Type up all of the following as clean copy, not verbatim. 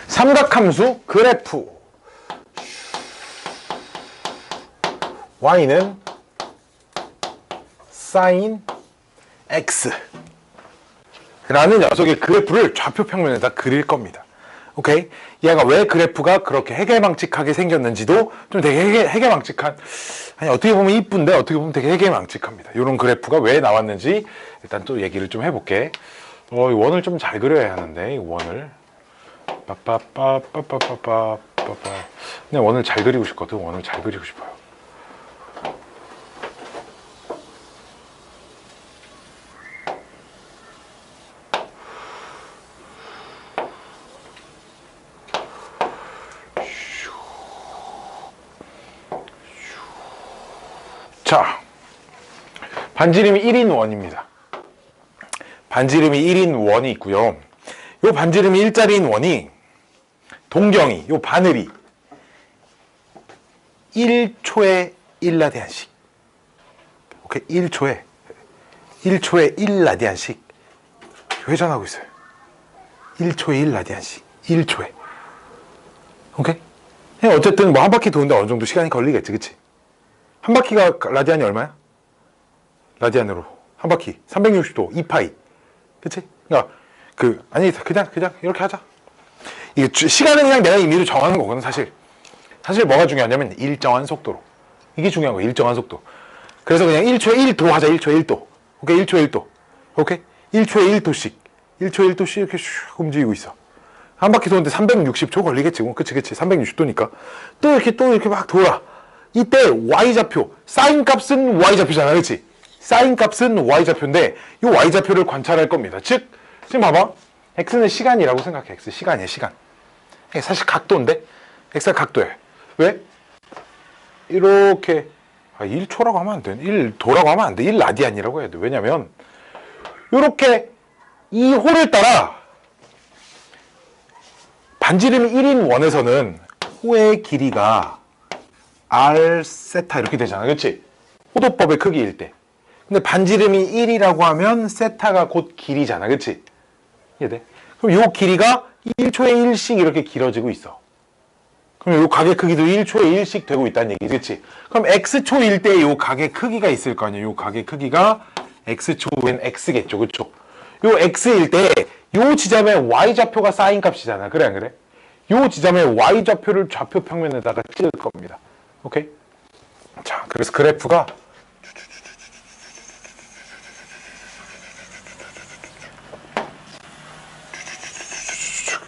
삼각함수 그래프 y는 sin x 라는 녀석의 그래프를 좌표 평면에다 그릴 겁니다. 오케이? 얘가 왜 그래프가 그렇게 해괴망측하게 생겼는지도 좀 되게 해괴망측한, 아니 어떻게 보면 이쁜데 어떻게 보면 되게 해괴망측합니다. 이런 그래프가 왜 나왔는지 일단 또 얘기를 좀 해볼게. 이 원을 좀 잘 그려야 하는데, 이 원을 빠빠빠빠빠빠빠빠 그냥 원을 잘 그리고 싶거든. 원을 잘 그리고 싶어요. 자, 반지름이 1인 원입니다. 반지름이 1인 원이 있고요. 요 반지름이 1짜리인 원이 동경이, 요 바늘이 1초에 1라디안씩, 오케이? 1초에 1라디안씩 회전하고 있어요. 1초에 1라디안씩, 1초에. 오케이? 어쨌든 뭐 한 바퀴 도는데 어느 정도 시간이 걸리겠지, 그치? 한 바퀴가 라디안이 얼마야? 라디안으로 한 바퀴 360도 2파이, 그치? 그러니까 아니 그냥 이렇게 하자. 이게 시간은 그냥 내가 임의로 정하는 거거든. 사실 뭐가 중요하냐면 일정한 속도로, 이게 중요한 거야. 일정한 속도. 그래서 그냥 1초에 1도 하자. 1초에 1도. 오케이? 1초에 1도. 오케이? 1초에 1도씩 1초에 1도씩 이렇게 슉 움직이고 있어. 한 바퀴 도는데 360초 걸리겠지. 그치 360도니까 또 이렇게 막 돌아. 이때 y좌표, 사인 값은 y좌표잖아, 그치? 사인 값은 y좌표인데 이 y좌표를 관찰할 겁니다. 즉 지금 봐봐, x는 시간이라고 생각해. x 시간이야, 시간. 사실 각도인데 x가 각도야. 왜? 이렇게 1초라고 하면 안 돼. 1도라고 하면 안 돼. 1라디안이라고 해야 돼. 왜냐면 이렇게 이 호를 따라 반지름이 1인 원에서는 호의 길이가 r 세타 이렇게 되잖아, 그렇지? 호도법의 크기일 때. 근데 반지름이 1이라고 하면 세타가 곧 길이잖아, 그렇지? 이해돼? 그럼 요 길이가 1초에 1씩 이렇게 길어지고 있어. 그럼 요 각의 크기도 1초에 1씩 되고 있다는 얘기지, 그렇지? 그럼 x초일 때 요 각의 크기가 있을 거 아니야. 요 각의 크기가 x초엔 x겠죠, 그렇죠? 요 x일 때 요 지점의 y좌표가 사인 값이잖아, 그래 안 그래? 요 지점의 y좌표를 좌표 평면에다가 찍을 겁니다. 오케이? 자, 그래서 그래프가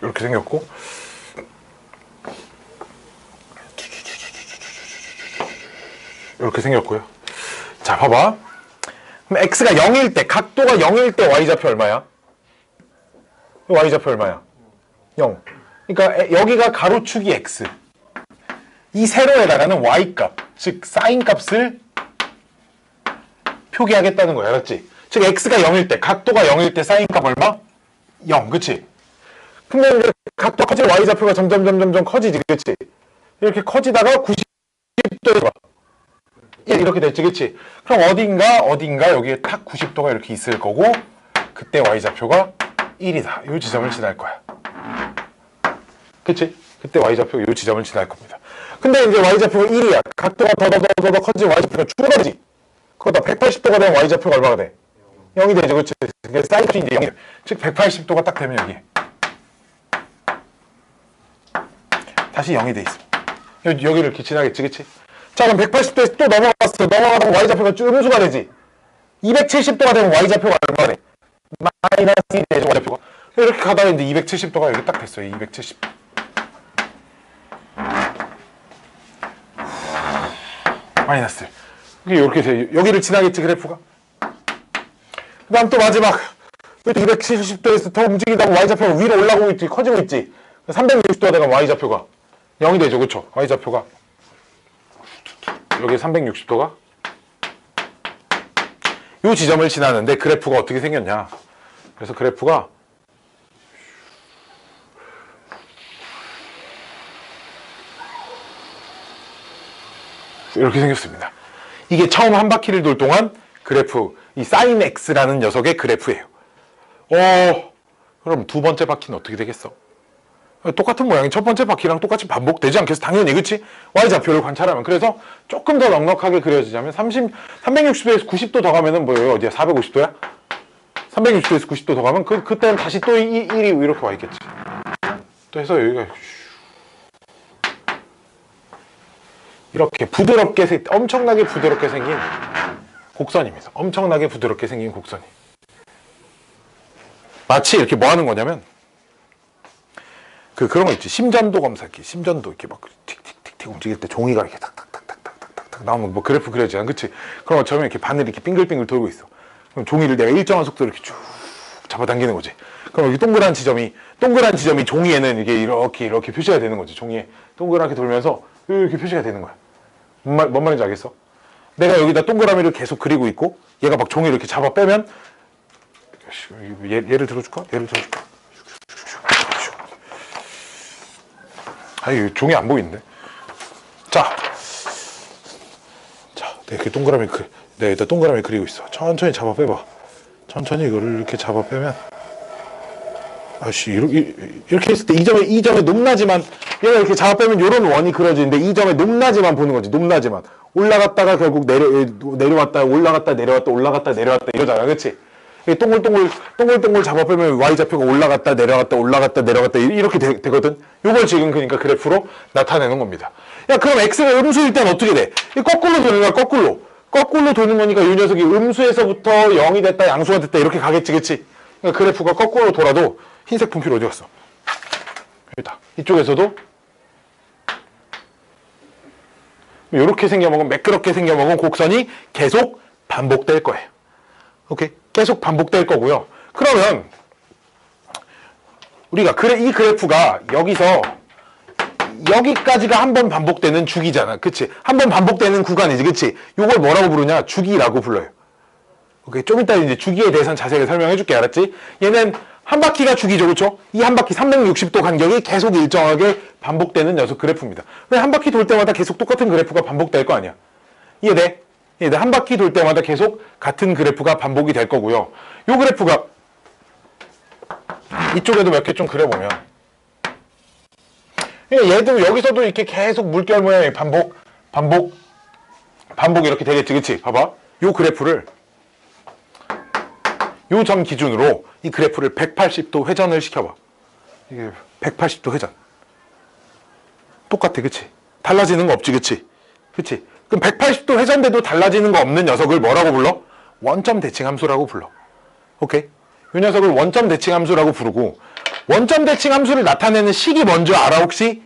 이렇게 생겼고, 이렇게 생겼고요. 자, 봐봐. 그럼 x가 0일 때, 각도가 0일 때 y좌표 얼마야? y좌표 얼마야? 0. 그러니까 여기가 가로축이 x. 이 세로에다가는 y값, 즉 사인 값을 표기하겠다는 거야, 알았지? 즉 x가 0일 때, 각도가 0일 때 사인 값 얼마? 0, 그치? 근데 이제 각도 커지면 y좌표가 점점 커지지, 그치? 이렇게 커지다가 90도에 와. 이렇게 됐지, 그치? 그럼 어딘가 여기에 탁 90도가 이렇게 있을 거고, 그때 y좌표가 1이다. 이 지점을 지날 거야. 그치? 그때 y좌표가 이 지점을 지날 겁니다. 근데 이제 y좌표가 1이야. 각도가 더 커지면 y좌표가 줄어들지. 그러다 180도가 되면 y좌표가 얼마가 돼? 0이 되죠, 그치? 그러니까 사인 값이 이제 0이 돼. 즉 180도가 딱 되면 다시 0이 돼 있어. 여기를 이렇게 지나겠지, 그치? 자, 그럼 180도에서 또 넘어갔어. 넘어가다가 y좌표가 쭉 음수가 되지. 270도가 되면 y좌표가 얼마가 돼? 마이너스 1이 되죠, y좌표가. 이렇게 가다가 이제 270도가 여기 딱 됐어요. 270. 마이너스. 이렇게 돼요. 여기를 지나겠지, 그래프가. 그 다음 또 마지막. 270도에서 더 움직이다가 y좌표가 위로 올라가고 있지, 커지고 있지. 360도가 되면 y좌표가 0이 되죠, 그쵸? y좌표가. 여기 360도가 이 지점을 지나는데 그래프가 어떻게 생겼냐. 그래서 그래프가 이렇게 생겼습니다. 이게 처음 한 바퀴를 돌 동안 그래프, 이 sin x라는 녀석의 그래프예요. 그럼 두 번째 바퀴는 어떻게 되겠어? 똑같은 모양이 첫 번째 바퀴랑 똑같이 반복되지 않겠어? 당연히, 그치? Y좌표를 관찰하면. 그래서 조금 더 넉넉하게 그려지자면 360도에서 90도 더 가면은 뭐예요? 어디야? 450도야? 360도에서 90도 더 가면 그때는 다시 또 1이 이렇게 와 있겠지. 또 해서 여기가 이렇게 부드럽게, 엄청나게 부드럽게 생긴 곡선입니다. 엄청나게 부드럽게 생긴 곡선이. 마치 이렇게 뭐 하는 거냐면, 그런 거 있지. 심전도 검사기. 심전도 이렇게 막 틱틱틱틱 움직일 때 종이가 이렇게 탁탁탁탁탁탁탁 나오면 뭐 그래프 그려지잖아. 그치? 그런 것처럼 이렇게 바늘이 이렇게 빙글빙글 돌고 있어. 그럼 종이를 내가 일정한 속도로 이렇게 쭉 잡아당기는 거지. 그럼 여기 동그란 지점이 종이에는 이렇게 표시가 되는 거지. 종이에 동그랗게 돌면서 이렇게 표시가 되는 거야. 뭔 말인지 알겠어? 내가 여기다 동그라미를 계속 그리고 있고, 얘가 막 종이를 이렇게 잡아 빼면, 예를 들어줄까? 아니, 종이 안 보이는데. 자, 내가 이렇게 내가 일단 동그라미 그리고 있어. 천천히 잡아 빼봐. 천천히 이거를 이렇게 잡아 빼면, 이렇게 했을 때 이 점에 높낮이만, 얘가 이렇게 잡아 빼면 요런 원이 그려지는데, 이 점에 높낮이만 보는 거지. 높낮이만. 올라갔다가 결국 내려왔다, 올라갔다, 내려왔다 이러잖아. 그치? 동글동글 잡아 빼면 Y좌표가 올라갔다, 내려갔다 이렇게 되거든? 요걸 지금 그러니까 그래프로 나타내는 겁니다. 야, 그럼 X가 음수일 땐 어떻게 돼? 거꾸로 도는 거야, 거꾸로 도는 거니까 이 녀석이 음수에서부터 0이 됐다, 양수가 됐다 이렇게 가겠지, 그치? 그러니까 그래프가 거꾸로 돌아도 흰색 분필 어디 갔어? 여기다. 이쪽에서도 이렇게 생겨먹은, 매끄럽게 생겨먹은 곡선이 계속 반복될 거예요. 오케이? 계속 반복될 거고요. 그러면 우리가 이 그래프가 여기서 여기까지가 한 번 반복되는 주기잖아. 그치? 한 번 반복되는 구간이지. 그치? 요걸 뭐라고 부르냐? 주기라고 불러요. 오케이? 좀 이따 이제 주기에 대해서는 자세히 설명해 줄게. 알았지? 얘는 한 바퀴가 주기죠. 그렇죠? 이 한 바퀴 360도 간격이 계속 일정하게 반복되는 녀석 그래프입니다. 왜 한 바퀴 돌 때마다 계속 똑같은 그래프가 반복될 거 아니야? 이해돼? 한 바퀴 돌 때마다 계속 같은 그래프가 반복이 될 거고요. 요 그래프가 이쪽에도 몇 개 좀 그려보면, 얘도 여기서도 이렇게 계속 물결 모양이 반복 이렇게 되겠지. 그치? 봐봐. 요 그래프를 요 점 기준으로 이 그래프를 180도 회전을 시켜봐. 이게 180도 회전. 똑같아. 그치? 달라지는 거 없지. 그치? 그럼 180도 회전돼도 달라지는 거 없는 녀석을 뭐라고 불러? 원점 대칭 함수라고 불러. 오케이? 이 녀석을 원점 대칭 함수라고 부르고, 원점 대칭 함수를 나타내는 식이 뭔지 알아? 혹시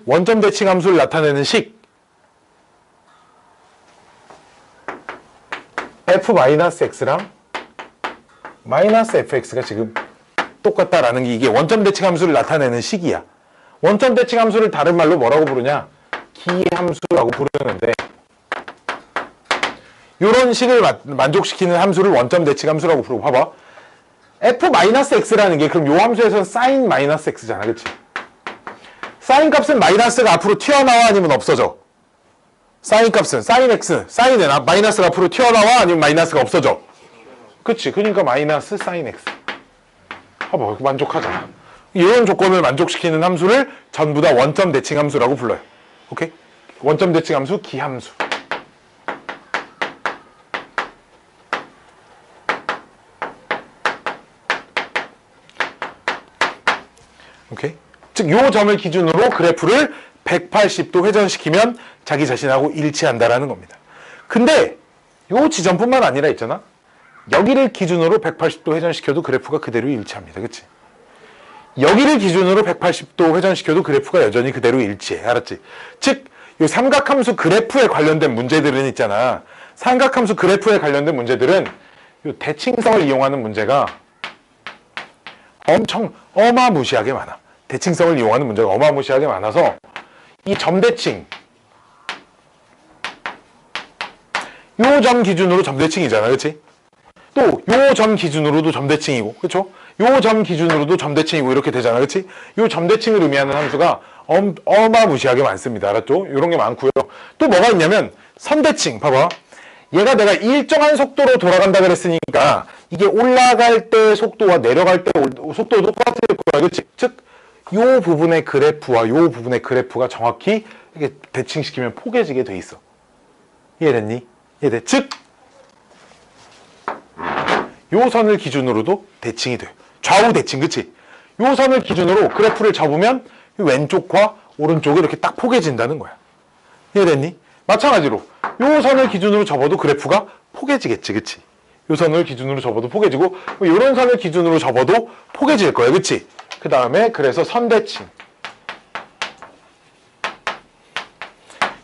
원점 대칭 함수를 나타내는 식, f-x랑 -fx가 지금 똑같다라는 게, 이게 원점 대칭 함수를 나타내는 식이야. 원점 대칭 함수를 다른 말로 뭐라고 부르냐? 기함수라고 부르는데, 이런 식을 만족시키는 함수를 원점 대칭 함수라고 부르고, 봐봐. f-x라는 게 그럼 요 함수에서는 sin-x잖아. 그치? sin 값은 마이너스가 앞으로 튀어나와 아니면 없어져? sin 값은 sin은 마이너스가 앞으로 튀어나와 아니면 마이너스가 없어져? 그치? 그러니까 마이너스 sin x. 봐봐, 만족하잖아. 이런 조건을 만족시키는 함수를 전부 다 원점 대칭 함수라고 불러요. 오케이? 원점 대칭 함수, 기함수. 오케이? 즉, 요 점을 기준으로 그래프를 180도 회전시키면 자기 자신하고 일치한다라는 겁니다. 근데 요 지점뿐만 아니라 있잖아. 여기를 기준으로 180도 회전시켜도 그래프가 그대로 일치합니다. 그치? 여기를 기준으로 180도 회전시켜도 그래프가 여전히 그대로 일치해. 알았지? 즉, 요 삼각함수 그래프에 관련된 문제들은 있잖아. 삼각함수 그래프에 관련된 문제들은 요 대칭성을 이용하는 문제가 엄청 어마무시하게 많아. 대칭성을 이용하는 문제가 어마무시하게 많아서 이 점대칭, 요 점 기준으로 점대칭이잖아. 그치? 또 요 점 기준으로도 점대칭이고, 그쵸? 요 점 기준으로도 점대칭이고 이렇게 되잖아. 그치? 요 점대칭을 의미하는 함수가 어마무시하게 많습니다. 알았죠? 요런 게 많고요. 또 뭐가 있냐면 선대칭. 봐봐. 얘가 내가 일정한 속도로 돌아간다 그랬으니까 이게 올라갈 때 속도와 내려갈 때 속도도 똑같을 거야. 그치? 즉 요 부분의 그래프와 요 부분의 그래프가 정확히 이렇게 대칭시키면 포개지게 돼 있어. 이해됐니? 이해돼? 즉, 요 선을 기준으로도 대칭이 돼요. 좌우 대칭, 그치? 요 선을 기준으로 그래프를 접으면 왼쪽과 오른쪽이 이렇게 딱 포개진다는 거야. 이해됐니? 마찬가지로 요 선을 기준으로 접어도 그래프가 포개지겠지, 그치? 요 선을 기준으로 접어도 포개지고 요런 선을 기준으로 접어도 포개질 거야, 그치? 그 다음에 그래서 선대칭,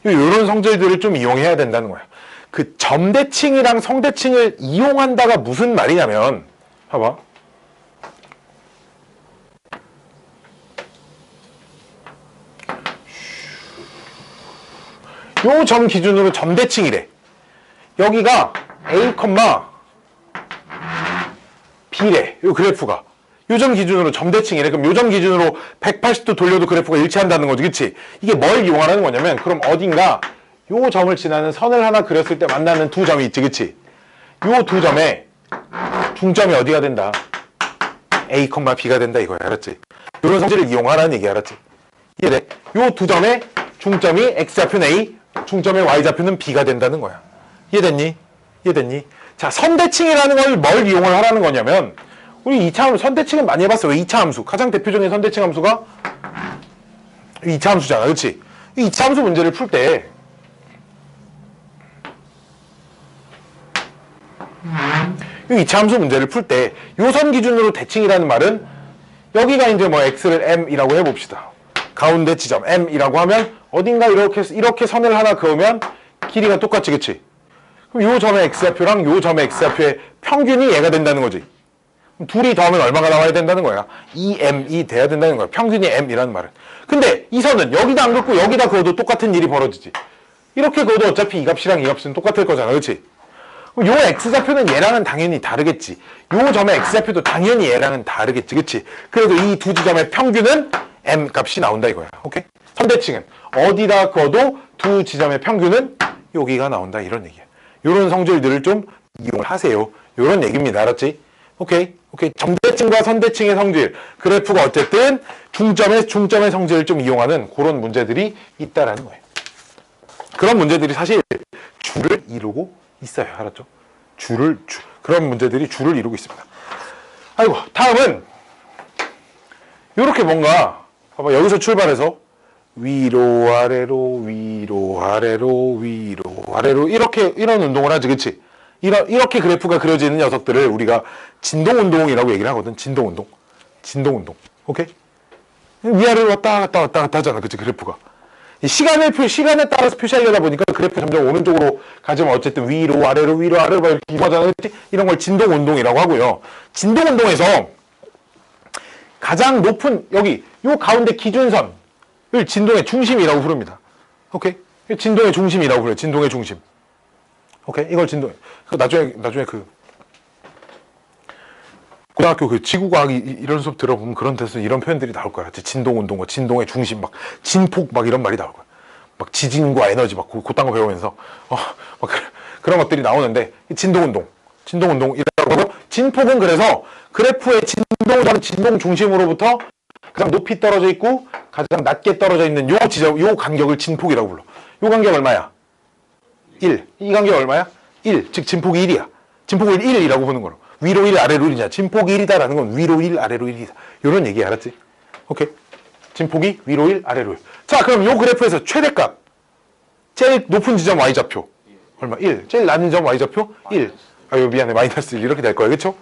요런 성질들을 좀 이용해야 된다는 거야. 그 점대칭이랑 성대칭을 이용한다가 무슨 말이냐면, 봐봐. 요 점 기준으로 점대칭이래. 여기가 A, B래. 요 그래프가. 요 점 기준으로 점대칭이래. 그럼 요 점 기준으로 180도 돌려도 그래프가 일치한다는 거지, 그치? 이게 뭘 이용하라는 거냐면, 그럼 어딘가 요 점을 지나는 선을 하나 그렸을 때 만나는 두 점이 있지, 그치? 요 두 점에 중점이 어디가 된다? A, B가 된다 이거야, 알았지? 요런 성질을 이용하라는 얘기, 알았지? 이해돼? 요 두 점의 중점이 X좌표는 A, 중점의 Y좌표는 B가 된다는 거야. 이해됐니? 이해됐니? 자, 선대칭이라는 걸 뭘 이용을 하라는 거냐면, 우리 2차 함수, 선대칭은 많이 해봤어. 왜 2차 함수? 가장 대표적인 선대칭 함수가 2차 함수잖아, 그치? 이 2차 함수 문제를 풀 때, 이 2차 함수 문제를 풀 때, 요 선 기준으로 대칭이라는 말은, 여기가 이제 뭐 x를 m이라고 해봅시다. 가운데 지점 m이라고 하면, 어딘가 이렇게 선을 하나 그으면, 길이가 똑같지, 그치? 그럼 요 점의 x좌표랑 요 점의 x좌표의 평균이 얘가 된다는 거지. 그럼 둘이 더하면 얼마가 나와야 된다는 거야? 2m이 돼야 된다는 거야. 평균이 m이라는 말은. 근데 이 선은 여기다 안 긋고 여기다 그어도 똑같은 일이 벌어지지. 이렇게 그어도 어차피 이 값이랑 이 값은 똑같을 거잖아, 그치? 요 x좌표는 얘랑은 당연히 다르겠지. 요 점의 x좌표도 당연히 얘랑은 다르겠지, 그치? 그래도 이 두 지점의 평균은 m 값이 나온다 이거야. 오케이? 선대칭은 어디다 그어도 두 지점의 평균은 여기가 나온다 이런 얘기야. 요런 성질들을 좀 이용을 하세요. 요런 얘기입니다. 알았지? 오케이? 오케이. 점대칭과 선대칭의 성질. 그래프가 어쨌든 중점의 성질을 좀 이용하는 그런 문제들이 있다라는 거예요. 그런 문제들이 사실 줄을 이루고 있어요. 알았죠? 그런 문제들이 줄을 이루고 있습니다. 아이고, 다음은 요렇게 뭔가 봐봐. 여기서 출발해서 위로 아래로 위로 아래로 위로 아래로 이런 운동을 하지, 그치? 이렇게 그래프가 그려지는 녀석들을 우리가 진동운동이라고 얘기를 하거든. 진동운동. 오케이? 위아래로 왔다 갔다 하잖아, 그치? 그래프가. 시간에 따라서 표시하려다 보니까 그래프 점점 오른쪽으로 가지만 어쨌든 위로 아래로 막 이렇게 이동하잖아, 그치? 이런 걸 진동운동이라고 하고요. 진동운동에서 가장 높은 여기 요 가운데 기준선을 진동의 중심이라고 부릅니다. 오케이? 진동의 중심이라고 불러요. 진동의 중심. 오케이? 이걸 나중에 고등학교 그 지구과학 이런 수업 들어보면 그런 데서 이런 표현들이 나올 거야. 진동운동과 진동의 중심, 막 진폭 막 이런 말이 나올 거야. 막 지진과 에너지 막 그딴 거 배우면서 막 그런 것들이 나오는데 진동운동이라고 하고, 진폭은 그래서 그래프의 진동은 진동 중심으로부터 가장 높이 떨어져 있고 가장 낮게 떨어져 있는 요 지점, 요 간격을 진폭이라고 불러. 요 간격 얼마야? 1. 이 간격 얼마야? 1. 즉 진폭이 1이야. 진폭을 1이라고 보는 거로. 위로 1, 아래로 1이냐. 진폭이 1이다라는 건 위로 1, 아래로 1이다. 요런 얘기 알았지? 오케이? 진폭이 위로 1, 아래로 1. 자, 그럼 요 그래프에서 최대값. 제일 높은 지점 y좌표. 얼마? 1. 제일 낮은 점 y좌표? 1. 아유, 미안해. 마이너스 1. 이렇게 될 거야. 그쵸?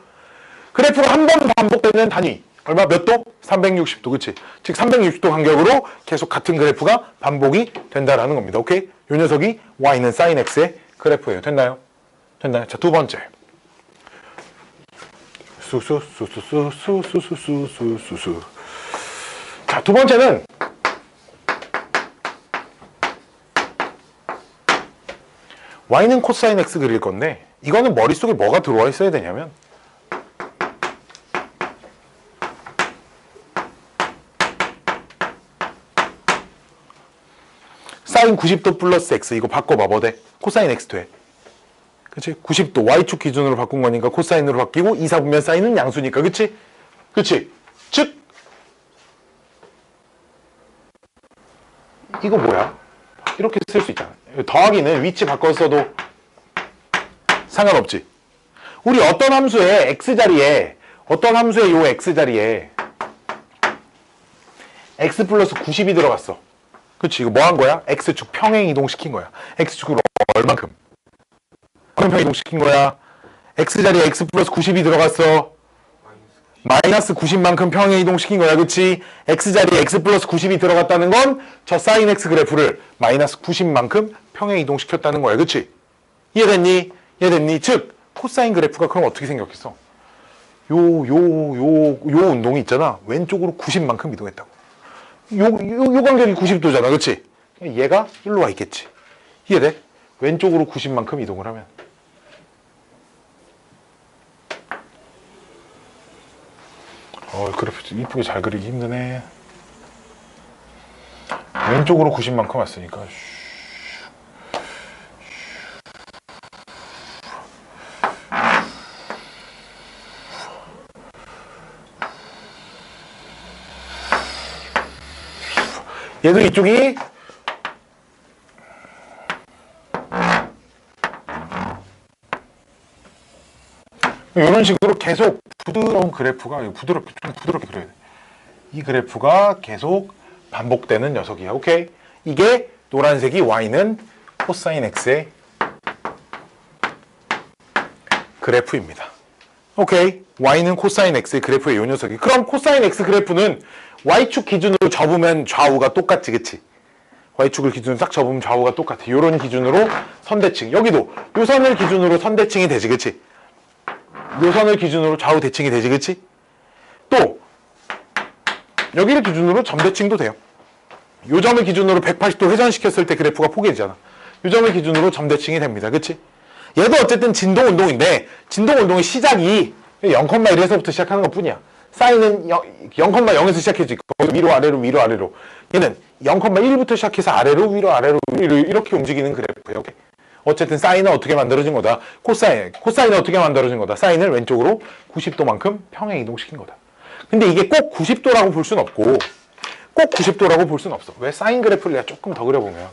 그래프가 한 번 반복되는 단위. 얼마? 몇 도? 360도. 그치? 즉, 360도 간격으로 계속 같은 그래프가 반복이 된다라는 겁니다. 오케이? 요 녀석이 y는 sin x의 그래프예요. 됐나요? 자, 두 번째. 자, 두 번째는 y는 코사인 x 그릴 건데, 이거는 머릿속에 뭐가 들어와 있어야 되냐면 사인 90도 플러스 x 이거 바꿔봐. 뭐 돼? 코사인 x 돼. 그치? 90도 y축 기준으로 바꾼 거니까 코사인으로 바뀌고 2, 4분면 사인은 양수니까. 그치? 즉 이거 뭐야? 이렇게 쓸 수 있잖아. 더하기는 위치 바꿔서 써도 상관없지. 우리 어떤 함수의 x자리에 요 x자리에 x 플러스 90이 들어갔어. 그치? 이거 뭐 한 거야? x축 평행 이동시킨 거야. x축으로 얼만큼? 평행 이동시킨 거야. x자리에 x 플러스 90이 들어갔어. 마이너스 90만큼 평행 이동시킨 거야. 그치? x자리에 x 플러스 90이 들어갔다는 건 저 사인 x 그래프를 마이너스 90만큼 평행 이동시켰다는 거야. 그치? 이해됐니? 이해됐니? 즉 코사인 그래프가 그럼 어떻게 생겼겠어? 요 운동이 있잖아. 왼쪽으로 90만큼 이동했다고. 요 간격이 90도잖아. 그치? 얘가 일로 와 있겠지. 이해돼? 왼쪽으로 90만큼 이동을 하면. 그래프 이쁘게 잘 그리기 힘드네. 왼쪽으로 90만큼 왔으니까. 얘도 이쪽이 이런 식으로 계속 부드러운 그래프가 좀 부드럽게 그려야 돼. 이 그래프가 계속 반복되는 녀석이야. 오케이? 이게 노란색이 y는 코사인 x의 그래프입니다. 오케이? y는 코사인 x의 그래프의 요 녀석이. 그럼 코사인 x 그래프는 y축 기준으로 접으면 좌우가 똑같지, 그치? y축을 기준으로 딱 접으면 좌우가 똑같아. 요런 기준으로 선대칭. 여기도 요 선을 기준으로 선대칭이 되지, 그치? 요 선을 기준으로 좌우 대칭이 되지, 그치? 또 여기를 기준으로 점대칭도 돼요. 요 점을 기준으로 180도 회전시켰을 때 그래프가 포개지잖아. 요 점을 기준으로 점대칭이 됩니다, 그치? 얘도 어쨌든 진동운동인데 진동운동의 시작이 0,1에서부터 시작하는 것 뿐이야. 사인은 0,0에서 시작해지. 위로 아래로 위로 아래로. 얘는 0,1부터 시작해서 아래로 위로 아래로 이렇게 움직이는 그래프예요. 어쨌든 사인은 어떻게 만들어진 거다? 코사인은 어떻게 만들어진 거다? 사인을 왼쪽으로 90도만큼 평행 이동시킨 거다. 근데 이게 꼭 90도라고 볼 순 없고 꼭 90도라고 볼 순 없어. 왜? 사인 그래프를 내가 조금 더 그려보면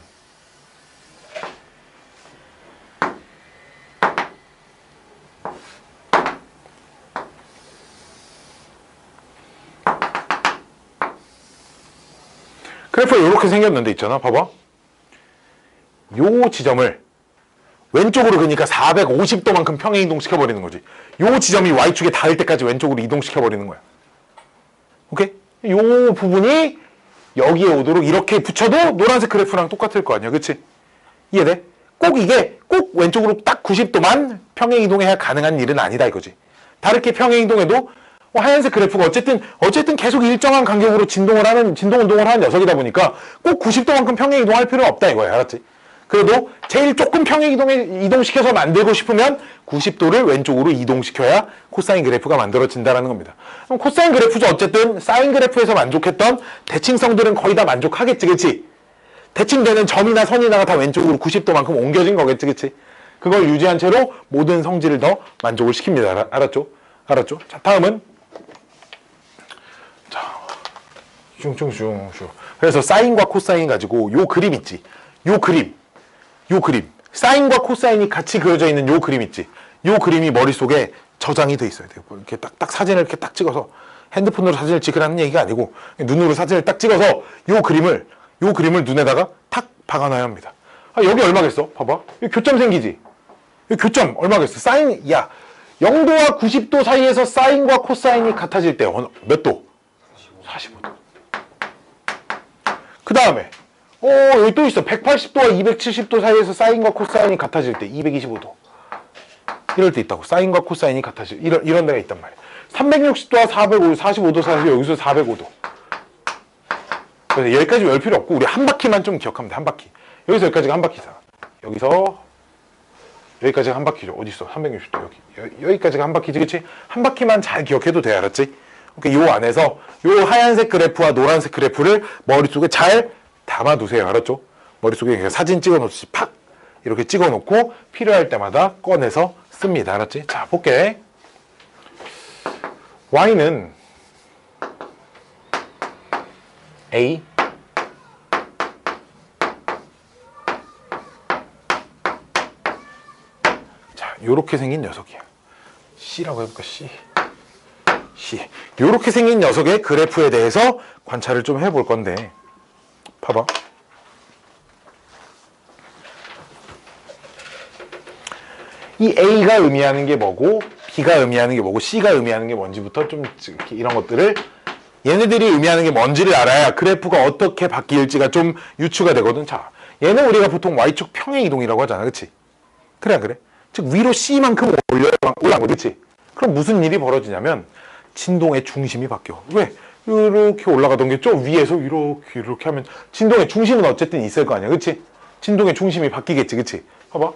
그래프가 이렇게 생겼는데 있잖아. 봐봐. 요 지점을 왼쪽으로 그러니까 450도만큼 평행 이동시켜버리는 거지. 요 지점이 Y축에 닿을 때까지 왼쪽으로 이동시켜버리는 거야. 오케이? 요 부분이 여기에 오도록 이렇게 붙여도 노란색 그래프랑 똑같을 거 아니야. 그치? 이해돼? 이게 꼭 왼쪽으로 딱 90도만 평행 이동해야 가능한 일은 아니다 이거지. 다르게 평행 이동해도 하얀색 그래프가 어쨌든 계속 일정한 간격으로 진동 운동을 하는 녀석이다 보니까 꼭 90도만큼 평행 이동할 필요는 없다 이거야. 알았지? 그래도 제일 조금 평행 이동시켜서 만들고 싶으면 90도를 왼쪽으로 이동시켜야 코사인 그래프가 만들어진다는 겁니다. 그럼 코사인 그래프도 어쨌든 사인 그래프에서 만족했던 대칭성들은 거의 다 만족하겠지, 그치? 대칭되는 점이나 선이나가 다 왼쪽으로 90도만큼 옮겨진 거겠지, 그치? 그걸 유지한 채로 모든 성질을 더 만족을 시킵니다. 알았죠? 알았죠? 자, 다음은 슝슝슝슝. 그래서 사인과 코사인 가지고 요 그림 있지? 요 그림. 사인과 코사인이 같이 그려져 있는 요 그림 있지? 요 그림이 머릿속에 저장이 돼 있어야 돼요. 이렇게 딱 사진을 이렇게 딱 찍어서 핸드폰으로 사진을 찍으라는 얘기가 아니고 눈으로 사진을 딱 찍어서 요 그림을 눈에다가 탁 박아놔야 합니다. 여기 얼마겠어? 봐봐. 여기 교점 생기지? 여기 교점 얼마겠어? 사인, 0도와 90도 사이에서 사인과 코사인이 같아질 때 몇 도? 45도. 그 다음에 여기 또 있어. 180도와 270도 사이에서 사인과 코사인이 같아질 때 225도. 이럴 때 있다고. 사인과 코사인이 같아질 이런 데가 있단 말이야. 360도와 45도 사이에서 여기서 405도. 그래서 여기까지 외울 필요 없고 우리 한 바퀴만 좀 기억하면 돼. 한 바퀴. 여기서 여기까지가 한 바퀴잖아. 여기서 여기까지가 한 바퀴죠. 어디 있어? 360도 여기까지가 한 바퀴지, 그치? 한 바퀴만 잘 기억해도 돼. 알았지? 그러니까 요 안에서 요 하얀색 그래프와 노란색 그래프를 머릿속에 잘 담아두세요. 알았죠? 머릿속에 사진 찍어놓듯이 팍 이렇게 찍어놓고 필요할 때마다 꺼내서 씁니다. 알았지? 자, 볼게. y는 요렇게 생긴 녀석이야. C라고 해볼까? C. 요렇게 생긴 녀석의 그래프에 대해서 관찰을 좀 해볼 건데, 봐봐. 이 A가 의미하는 게 뭐고, B가 의미하는 게 뭐고, C가 의미하는 게 뭔지부터 좀 이런 것들을, 얘네들이 의미하는 게 뭔지를 알아야 그래프가 어떻게 바뀔지가 좀 유추가 되거든. 자, 얘는 우리가 보통 Y축 평행 이동이라고 하잖아. 그치? 그래, 안 그래? 즉, 위로 C만큼 올라간 거, 그치? 그럼 무슨 일이 벌어지냐면, 진동의 중심이 바뀌어. 왜? 이렇게 올라가던 게 좀 위에서 이렇게 하면, 진동의 중심은 어쨌든 있을 거 아니야. 그치? 진동의 중심이 바뀌겠지. 그치? 봐봐.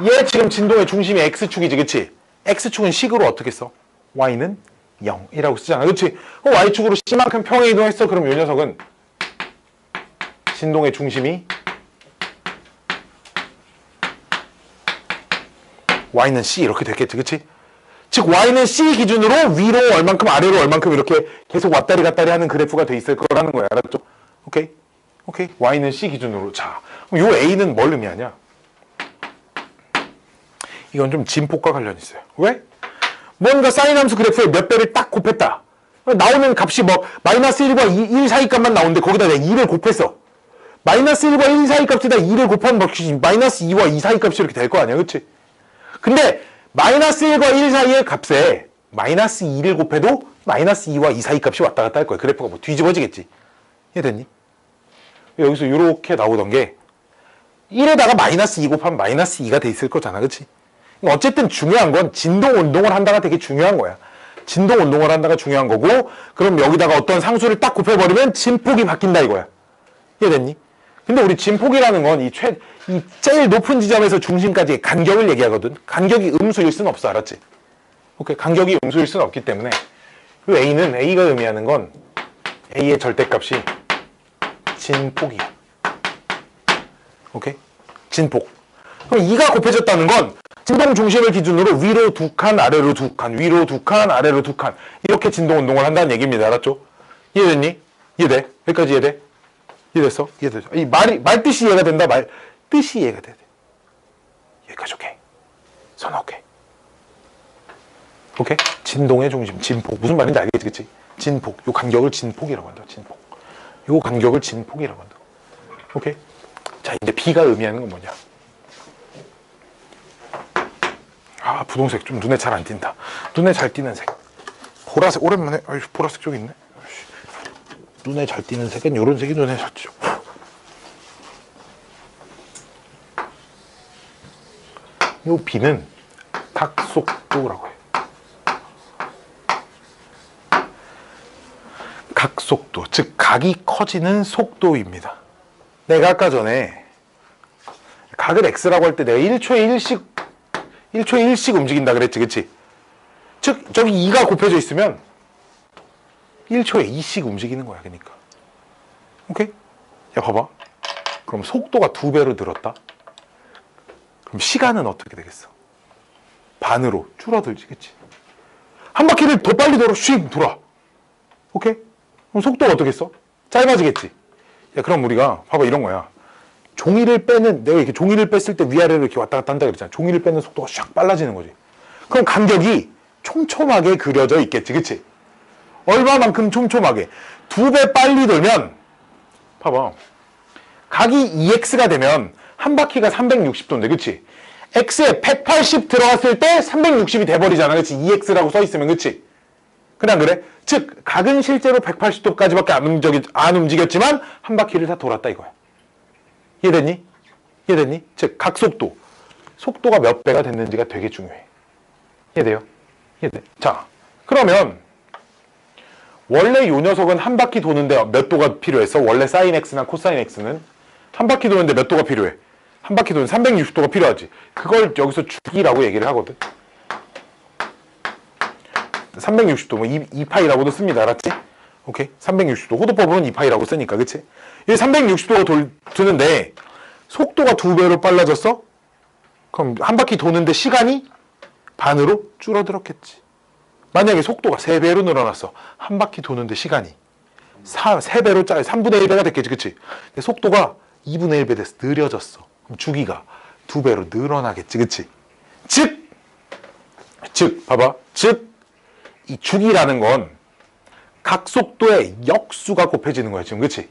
얘 지금 진동의 중심이 X축이지. 그치? X축은 식으로 어떻게 써? Y는 0이라고 쓰잖아. 그치? Y축으로 C만큼 평행 이동했어. 그럼 이 녀석은 진동의 중심이 Y는 C 이렇게 됐겠지. 그치? 즉 Y는 C 기준으로 위로 얼만큼 아래로 얼만큼 이렇게 계속 왔다리 갔다리 하는 그래프가 돼 있을 거라는 거야. 알았죠? 오케이? Y는 C 기준으로. 자, 그럼 요 A는 뭘 의미하냐? 이건 좀 진폭과 관련이 있어요. 왜? 뭔가 사인 함수 그래프에 몇 배를 딱 곱했다. 나오는 값이 뭐 마이너스 1과 1 사이 값만 나오는데 거기다 내가 2를 곱했어. 마이너스 1과 1 사이 값에다 2를 곱하면 마이너스 2와 2 사이 값이 이렇게 될 거 아니야. 그치? 근데 마이너스 1과 1 사이의 값에 마이너스 2를 곱해도 마이너스 2와 2 사이 값이 왔다 갔다 할 거야. 그래프가 뭐 뒤집어지겠지. 이해됐니? 여기서 이렇게 나오던 게 1에다가 마이너스 2 곱하면 마이너스 2가 돼 있을 거잖아. 그치? 어쨌든 중요한 건 진동 운동을 한다가 되게 중요한 거야. 진동 운동을 한다가 중요한 거고, 그럼 여기다가 어떤 상수를 딱 곱해버리면 진폭이 바뀐다 이거야. 이해됐니? 근데 우리 진폭이라는 건 이 제일 높은 지점에서 중심까지의 간격을 얘기하거든. 간격이 음수일 수는 없어. 알았지? 오케이. 간격이 음수일 수는 없기 때문에 그 A가 의미하는 건 A의 절대값이 진폭이야. 오케이? 진폭. 그럼 2가 곱해졌다는 건 진동 중심을 기준으로 위로 2칸, 아래로 2칸, 위로 2칸, 아래로 2칸 이렇게 진동 운동을 한다는 얘기입니다. 알았죠? 이해됐니? 이해돼? 여기까지 이해돼? 이해됐어? 이해됐어? 이 말뜻이 이해가 된다? 말뜻이 이해가 돼. 여기까지 오케이. 선아 오케이. 오케이? 진동의 중심, 진폭. 무슨 말인지 알겠지? 그치? 진폭. 요 간격을 진폭이라고 한다. 진폭. 요 간격을 진폭이라고 한다. 오케이? 자, 이제 B가 의미하는 건 뭐냐? 아, 분홍색 좀 눈에 잘 안 띈다. 눈에 잘 띄는 색. 보라색, 오랜만에, 보라색 쪽 있네. 눈에 잘 띄는 색은 요런 색이 눈에 잘 띄죠. 요 B는 각속도라고 해요. 각속도, 즉 각이 커지는 속도입니다. 내가 아까 전에 각을 X라고 할 때 내가 1초에 1씩 움직인다 그랬지, 그치? 즉, 저기 2가 곱해져 있으면 1초에 2씩 움직이는 거야, 그러니까. 오케이? 야, 봐봐. 그럼 속도가 2배로 늘었다? 그럼 시간은 어떻게 되겠어? 반으로 줄어들지, 그치? 한 바퀴를 더 빨리 돌아. 오케이? 그럼 속도가 어떻게 했어? 짧아지겠지? 야, 그럼 우리가, 봐봐, 이런 거야. 내가 이렇게 종이를 뺐을 때 위아래로 이렇게 왔다 갔다 한다 그랬잖아. 종이를 빼는 속도가 샥 빨라지는 거지. 그럼 간격이 촘촘하게 그려져 있겠지, 그치? 얼마만큼 촘촘하게? 2배 빨리 돌면, 봐봐. 각이 2x가 되면 한 바퀴가 360도인데, 그치? x에 180 들어갔을 때 360이 돼버리잖아, 그치? 2x라고 써있으면, 그치? 그래, 안 그래? 즉, 각은 실제로 180도까지밖에 안 움직였지만 한 바퀴를 다 돌았다 이거야. 이해됐니? 즉, 각속도. 속도가 몇 배가 됐는지가 되게 중요해. 이해돼요? 이해돼? 자, 그러면 원래 요 녀석은 한 바퀴 도는데 몇 도가 필요했어? 원래 사인 x나 코사인 x는 한 바퀴 도는데 몇 도가 필요해? 한 바퀴 도는 360도가 필요하지. 그걸 여기서 주기라고 얘기를 하거든. 360도, 뭐 2파이라고도 씁니다. 알았지? 오케이? 360도. 호도법으로는 2파이라고 쓰니까, 그치? 이 360도가 도는데 속도가 2배로 빨라졌어? 그럼 한 바퀴 도는데 시간이 반으로 줄어들었겠지. 만약에 속도가 3배로 늘어났어. 한 바퀴 도는데 시간이 3배로 3분의 1배가 됐겠지, 그치? 근데 속도가 2분의 1배 돼서 느려졌어. 그럼 주기가 2배로 늘어나겠지, 그치? 봐봐. 이 주기라는 건 각속도의 역수가 곱해지는 거야, 지금. 그치?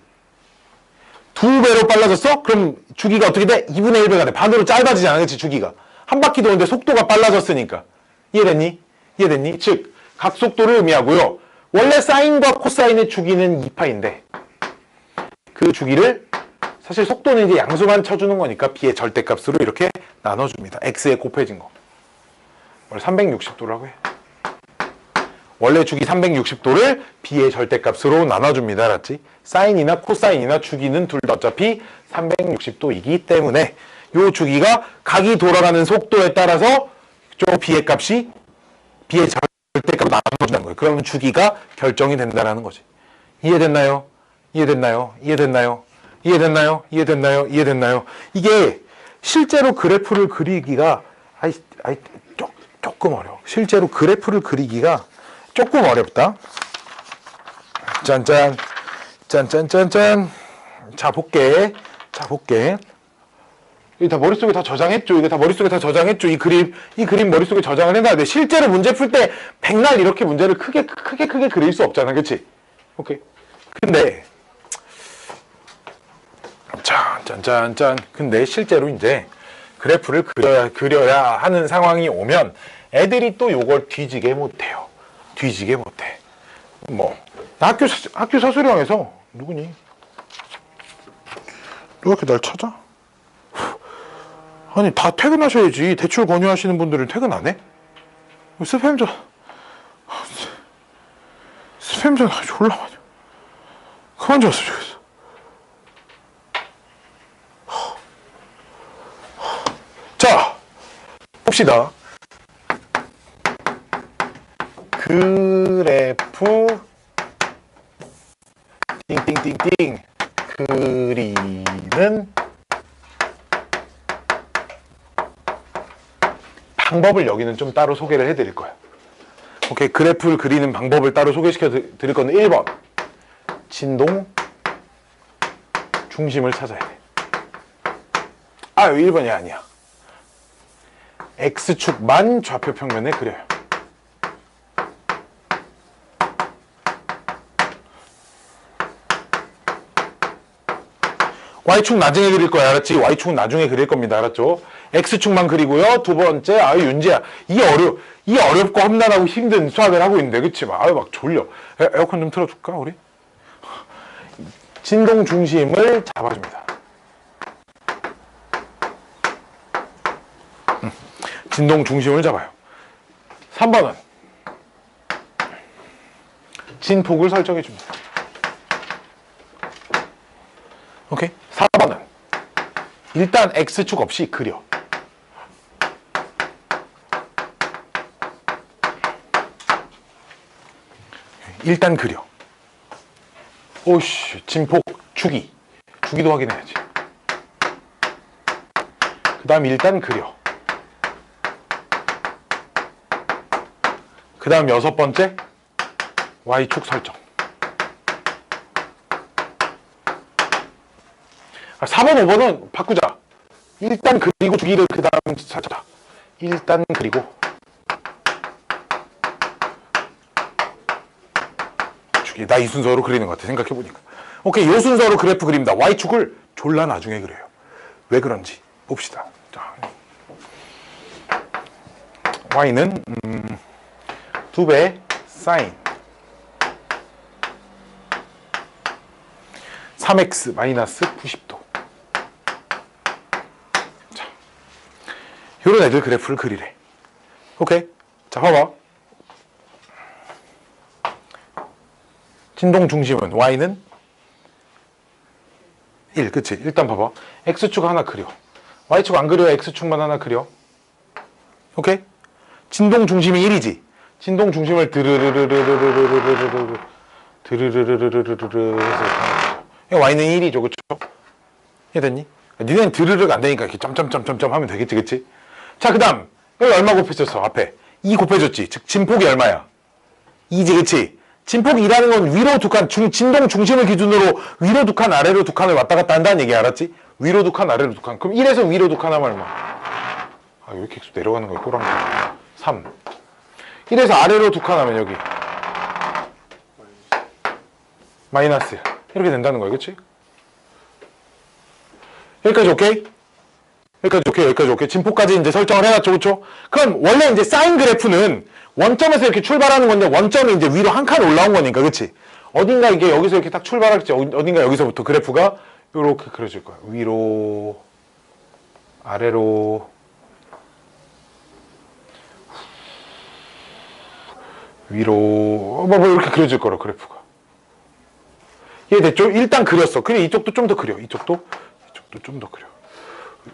2배로 빨라졌어? 그럼 주기가 어떻게 돼? 2분의 1배가 돼. 반으로 짧아지잖아, 그치? 주기가. 한 바퀴 도는데 속도가 빨라졌으니까. 이해됐니? 즉, 각속도를 의미하고요. 원래 사인과 코사인의 주기는 2파인데, 그 주기를 사실 속도는 이제 양수만 쳐주는 거니까 b의 절대값으로 이렇게 나눠줍니다. x에 곱해진 거. 원래 360도라고 해. 원래 주기 360도를 b의 절대값으로 나눠줍니다. 알았지? 사인이나 코사인이나 주기는 둘 다 어차피 360도이기 때문에 요 주기가 각이 돌아가는 속도에 따라서 저 b의 값이 b의 절대값으로 나눠준다는 거예요. 그러면 주기가 결정이 된다는 거지. 이해됐나요? 이게 실제로 그래프를 그리기가 조금 어려워. 실제로 그래프를 그리기가 조금 어렵다. 짠짠. 자, 볼게. 이거 다 머릿속에 다 저장했죠? 이 그림 머릿속에 저장을 해놔야 실제로 문제 풀 때 백날 이렇게 문제를 크게 그릴 수 없잖아. 그치? 오케이. 근데, 자, 짠. 근데 실제로 이제 그래프를 그려야 하는 상황이 오면 애들이 또 요걸 뒤지게 못해요. 뭐, 학교 사수령에서 누구니? 누가 이렇게 날 찾아? 아니, 다 퇴근하셔야지. 대출 권유하시는 분들은 퇴근 안 해? 스팸전 졸라 많이. 그만 줬으면 좋겠어. 자, 봅시다. 그래프 띵띵띵띵 그리는 방법을 여기는 좀 따로 소개를 해드릴 거예요. 오케이, 그래프를 그리는 방법을 따로 소개시켜 드릴 건데 1번 진동 중심을 찾아야 돼. 1번이 아니야. X축만 좌표 평면에 그려요. Y축 나중에 그릴 거야. 알았지? Y축은 나중에 그릴 겁니다. 알았죠? X축만 그리고요. 두 번째, 윤지야. 이 어렵고 험난하고 힘든 수학을 하고 있는데, 그치? 막 졸려. 에어컨 좀 틀어줄까, 우리? 진동 중심을 잡아줍니다. 진동 중심을 잡아요. 3번은 진폭을 설정해 줍니다. 오케이? 4번은 일단 X축 없이 그려. 일단 그려. 오씨, 진폭 주기도 확인해야지. 그 다음 일단 그려. 그 다음 6번째 Y축 설정. 4번, 5번은 바꾸자. 일단 그리고 주기를 그 다음 찾자. 일단 그리고 주기. 나 이 순서로 그리는 것 같아, 생각해보니까. 오케이, 이 순서로 그래프 그립니다. Y축을 졸라 나중에 그려요. 왜 그런지 봅시다. 자, Y는 2배 사인 3x 마이너스 90도. 자, 요런 애들 그래프를 그리래. 오케이. 자, 봐봐. 진동 중심은 Y는 1, 그치? 일단 봐봐. X축 하나 그려. Y축 안 그려. X축만 하나 그려. 오케이? 진동 중심이 1이지. 진동 중심을 드르르르르르르르르르르 해서 Y는 1이죠, 그쵸? 이해됐니? 니네는 드르륵 안 되니까 이렇게 점점점점점 하면 되겠지, 그치? 자, 그 다음 여기 얼마 곱해졌어? 앞에 2 곱해줬지. 즉 진폭이 얼마야? 2지, 그치? 진폭이 2라는 건 위로 두 칸, 진동 중심을 기준으로 위로 두 칸, 아래로 두 칸을 왔다 갔다 한다는 얘기 알았지? 위로 두 칸, 아래로 두 칸. 그럼 1에서 위로 두 칸 하면 얼마? 아, 왜 이렇게 계속 내려가는 거야, 호랑이. 3. 이래서 아래로 두 칸 하면 여기. 마이너스. 이렇게 된다는 거예요, 그치? 여기까지 오케이? 여기까지 오케이, 여기까지 오케이. 진포까지 이제 설정을 해놨죠, 그쵸? 그럼 원래 이제 사인 그래프는 원점에서 이렇게 출발하는 건데, 원점이 이제 위로 한 칸 올라온 거니까, 그치? 어딘가 이게 여기서 이렇게 딱 출발하겠지. 어딘가 여기서부터 그래프가 이렇게 그려질 거야. 위로, 아래로, 위로, 뭐 이렇게 그려질 거라, 그래프가. 이해됐죠? 일단 그렸어. 그래, 이쪽도 좀 더 그려. 이쪽도 좀 더 그려.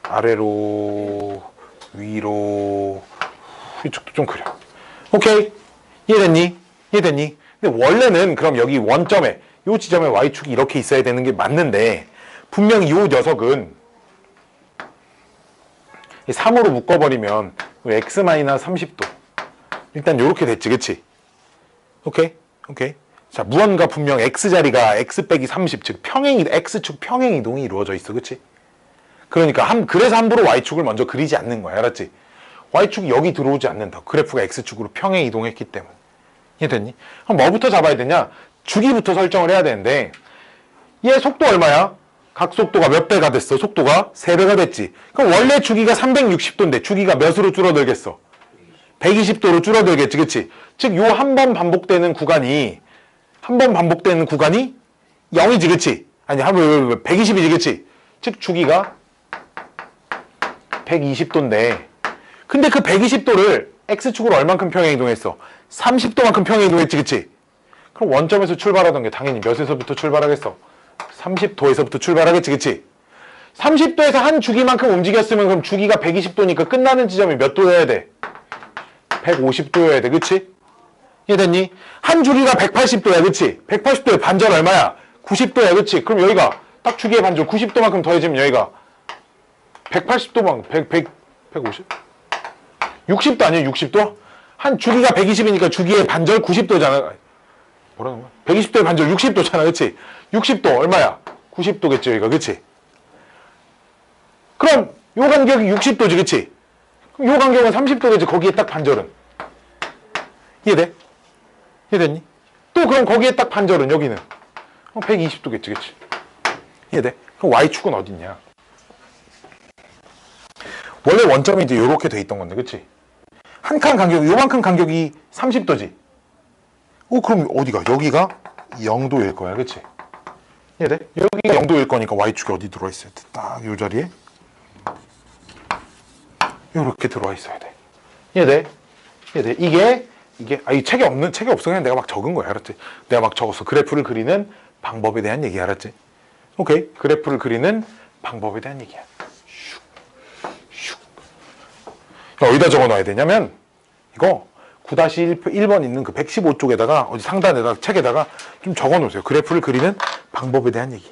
아래로, 위로, 이쪽도 좀 그려. 오케이. 이해됐니? 이해됐니? 근데 원래는 그럼 여기 원점에, 요 지점에 Y축이 이렇게 있어야 되는 게 맞는데, 분명히 요 녀석은 3으로 묶어버리면 X-30도. 일단 요렇게 됐지, 그치? 오케이? 오케이. 자, 무언가 분명 X자리가 X 빼기 30, 즉 X축 평행 이동이 이루어져 있어, 그치? 그러니까 그래서 함부로 Y축을 먼저 그리지 않는 거야, 알았지? Y축이 여기 들어오지 않는다. 그래프가 X축으로 평행 이동했기 때문에. 이해됐니? 그럼 뭐부터 잡아야 되냐? 주기부터 설정을 해야 되는데, 얘 속도 얼마야? 각속도가 몇 배가 됐어? 속도가 3배가 됐지. 그럼 원래 주기가 360도인데 주기가 몇으로 줄어들겠어? 120도로 줄어들겠지, 그치? 즉, 요 한 번 반복되는 구간이 0이지, 그치? 아니, 120이지, 그치? 즉, 주기가 120도인데, 근데 그 120도를 X축으로 얼만큼 평행 이동했어? 30도만큼 평행 이동했지, 그치? 그럼 원점에서 출발하던 게 당연히 몇에서부터 출발하겠어? 30도에서부터 출발하겠지, 그치? 30도에서 한 주기만큼 움직였으면 그럼 주기가 120도니까 끝나는 지점이 몇 도여야 돼? 150도여야 돼, 그치? 이해됐니? 한 주기가 180도야, 그치? 180도의 반절 얼마야? 90도야, 그치? 그럼 여기가 딱 주기의 반절 90도만큼 더해지면 여기가 180도만 150? 60도 아니야, 60도? 한 주기가 120이니까 주기의 반절 90도잖아. 뭐라는 거야? 120도의 반절 60도잖아, 그치? 60도 얼마야? 90도겠지, 여기가, 그치? 그럼 요 간격이 60도지, 그치? 그럼 요 간격은 30도겠지, 거기에 딱 반절은. 이해돼? 이해됐니? 또 그럼 거기에 딱 반절은 여기는 120도겠지, 그치? 이해돼? 그럼 Y축은 어딨냐? 원래 원점이 이제 요렇게 돼 있던 건데, 그치? 한 칸 간격, 요만큼 간격이 30도지? 그럼 어디가? 여기가 0도일 거야, 그치? 이해돼? 여기가 0도일 거니까 Y축이 어디 들어와 있어야 돼? 딱 요 자리에 요렇게 들어와 있어야 돼. 이해돼? 이해돼? 이게 이 책이 없어. 그냥 내가 막 적은 거야, 알았지? 내가 막 적었어. 그래프를 그리는 방법에 대한 얘기, 알았지? 오케이. 그래프를 그리는 방법에 대한 얘기야. 어디다 적어 놔야 되냐면, 이거 9-1번 있는 그 115쪽에다가, 어디 상단에다가, 책에다가 좀 적어 놓으세요. 그래프를 그리는 방법에 대한 얘기.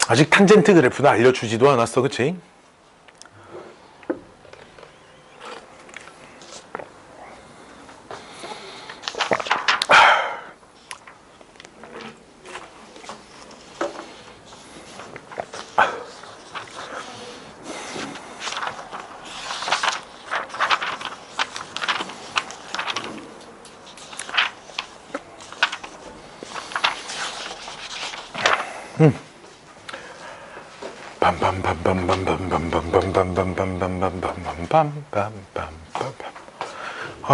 아직 탄젠트 그래프는 알려주지도 않았어, 그치?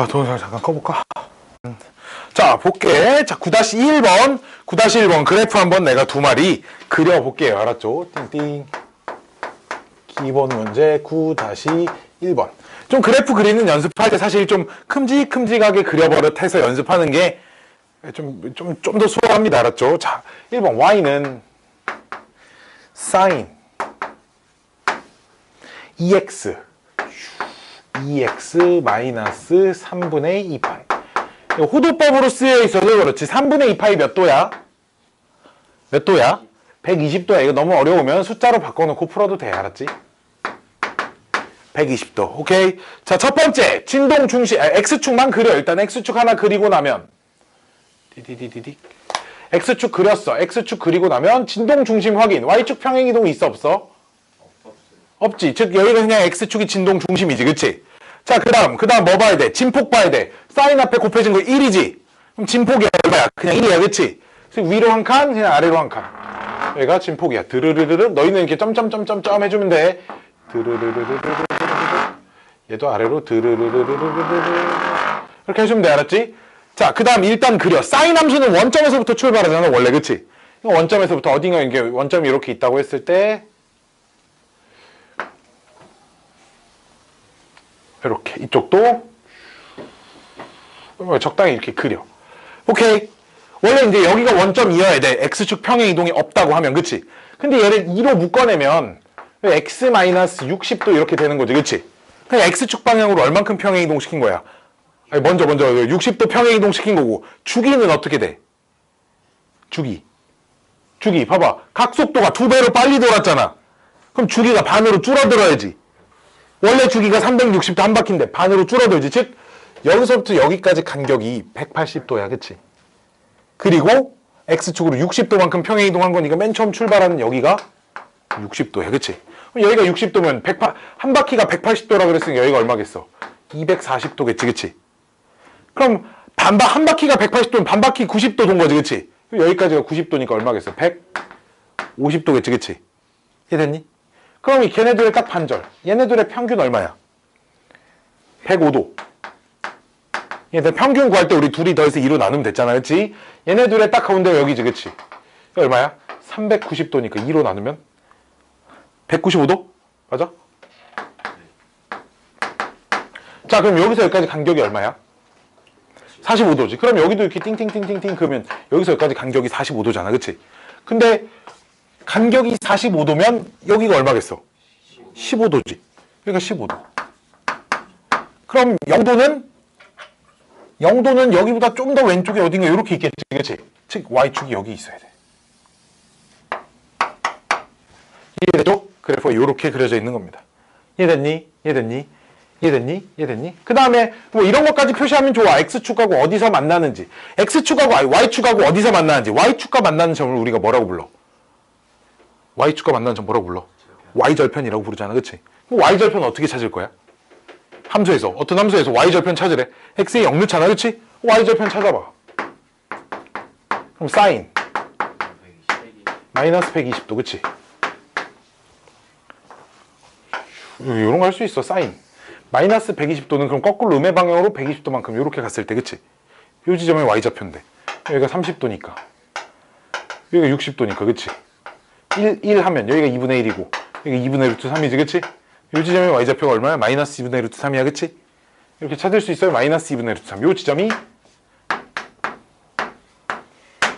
동영상 잠깐 꺼볼까? 자, 볼게. 자, 9-1번. 9-1번 그래프 한번 내가 두 마리 그려볼게요. 알았죠? 띵띵. 기본 문제 9-1번. 좀 그래프 그리는 연습할 때 사실 좀 큼직큼직하게 그려버릇해서 연습하는 게 좀 더 수월합니다. 알았죠? 자, 1번. Y는 sin EX 마이너스 3분의 2파이. 호도법으로 쓰여 있어서 그렇지. 3분의 2파이 몇 도야? 몇 도야? 120도야. 이거 너무 어려우면 숫자로 바꿔놓고 풀어도 돼. 알았지? 120도. 오케이. 자, 첫 번째 진동 중심 X축만 그려. 일단 X축 하나 그리고 나면 디디디디디 X축 그렸어. X축 그리고 나면 진동 중심 확인. Y축 평행 이동 있어 없어? 없지. 즉 여기가 그냥 X축이 진동 중심이지. 그치? 자, 그다음 뭐 봐야 돼? 진폭 봐야 돼. 사인 앞에 곱해진 거 1이지. 그럼 진폭이 얼마야? 그냥 1이야. 그치? 그래서 위로 한 칸, 그냥 아래로 한 칸. 여기가 진폭이야. 드르르르르. 너희는 이렇게 점점점점점 해주면 돼. 드르르르르르. 얘도 아래로 드르르르르르르. 이렇게 해주면 돼. 알았지? 자, 그 다음 일단 그려. 사인 함수는 원점에서부터 출발하잖아. 원래. 그치? 원점에서부터 어딘가 이게 원점이 이렇게 있다고 했을 때 이렇게 이쪽도 적당히 이렇게 그려. 오케이. 원래 이제 여기가 원점이어야 돼. X축 평행 이동이 없다고 하면. 그치? 근데 얘를 2로 묶어내면 X-60도 이렇게 되는 거지. 그치? 그냥 X축 방향으로 얼만큼 평행 이동시킨 거야? 아니, 먼저 60도 평행 이동시킨 거고. 주기는 어떻게 돼? 주기 봐봐. 각속도가 2배로 빨리 돌았잖아. 그럼 주기가 반으로 줄어들어야지. 원래 주기가 360도 한 바퀴인데 반으로 줄어들지. 즉 여기서부터 여기까지 간격이 180도야. 그치? 그리고 X축으로 60도만큼 평행 이동한 거니까 맨 처음 출발하는 여기가 60도야. 그치? 그럼 여기가 60도면 한 바퀴가 180도라 그랬으니까 여기가 얼마겠어? 240도겠지. 그치? 그럼 한 바퀴가 180도면 반 바퀴 90도 돈 거지. 그치? 그럼 여기까지가 90도니까 얼마겠어? 150도겠지. 그치? 이해됐니? 그럼 이 걔네들의 딱 반절. 얘네들의 평균 얼마야? 105도. 얘네들 평균 구할 때 우리 둘이 더해서 2로 나누면 됐잖아. 그치? 얘네들의 딱 가운데가 여기지. 그치? 이거 얼마야? 390도니까 2로 나누면 195도? 맞아? 자, 그럼 여기서 여기까지 간격이 얼마야? 45도지. 그럼 여기도 이렇게 띵띵띵띵띵 그러면 여기서 여기까지 간격이 45도잖아. 그치? 근데 간격이 45도면 여기가 얼마겠어? 15도지. 그러니까 15도. 그럼 0도는 여기보다 좀 더 왼쪽에 어딘가 이렇게 있겠지. 그치? 즉 Y축이 여기 있어야 돼. 이해되죠? 그래프가 이렇게 그려져 있는 겁니다. 이해됐니? 그 다음에 뭐 이런 것까지 표시하면 좋아. X축하고 어디서 만나는지. X축하고 Y축하고 어디서 만나는지. Y축과 만나는 점을 우리가 뭐라고 불러? Y축과 만나는 점 뭐라고 불러? Y절편이라고 부르잖아. 그치? 그럼 Y절편 어떻게 찾을 거야? 함수에서. 어떤 함수에서 Y절편 찾으래? X에 0 넣잖아. 그치? Y절편 찾아봐. 그럼 사인 마이너스 120도. 그치? 이런 거 할 수 있어. 사인 마이너스 120도는 그럼 거꾸로 음의 방향으로 120도만큼 이렇게 갔을 때. 그치? 요 지점이 Y좌표인데 여기가 30도니까 여기가 60도니까. 그치? 1 하면 여기가 2분의 1이고 여기 2분의 루트 3이지. 그치? 요 지점의 Y좌표가 얼마야? 마이너스 2분의 루트 3이야. 그치? 이렇게 찾을 수 있어요. 마이너스 2분의 루트 3. 요 지점이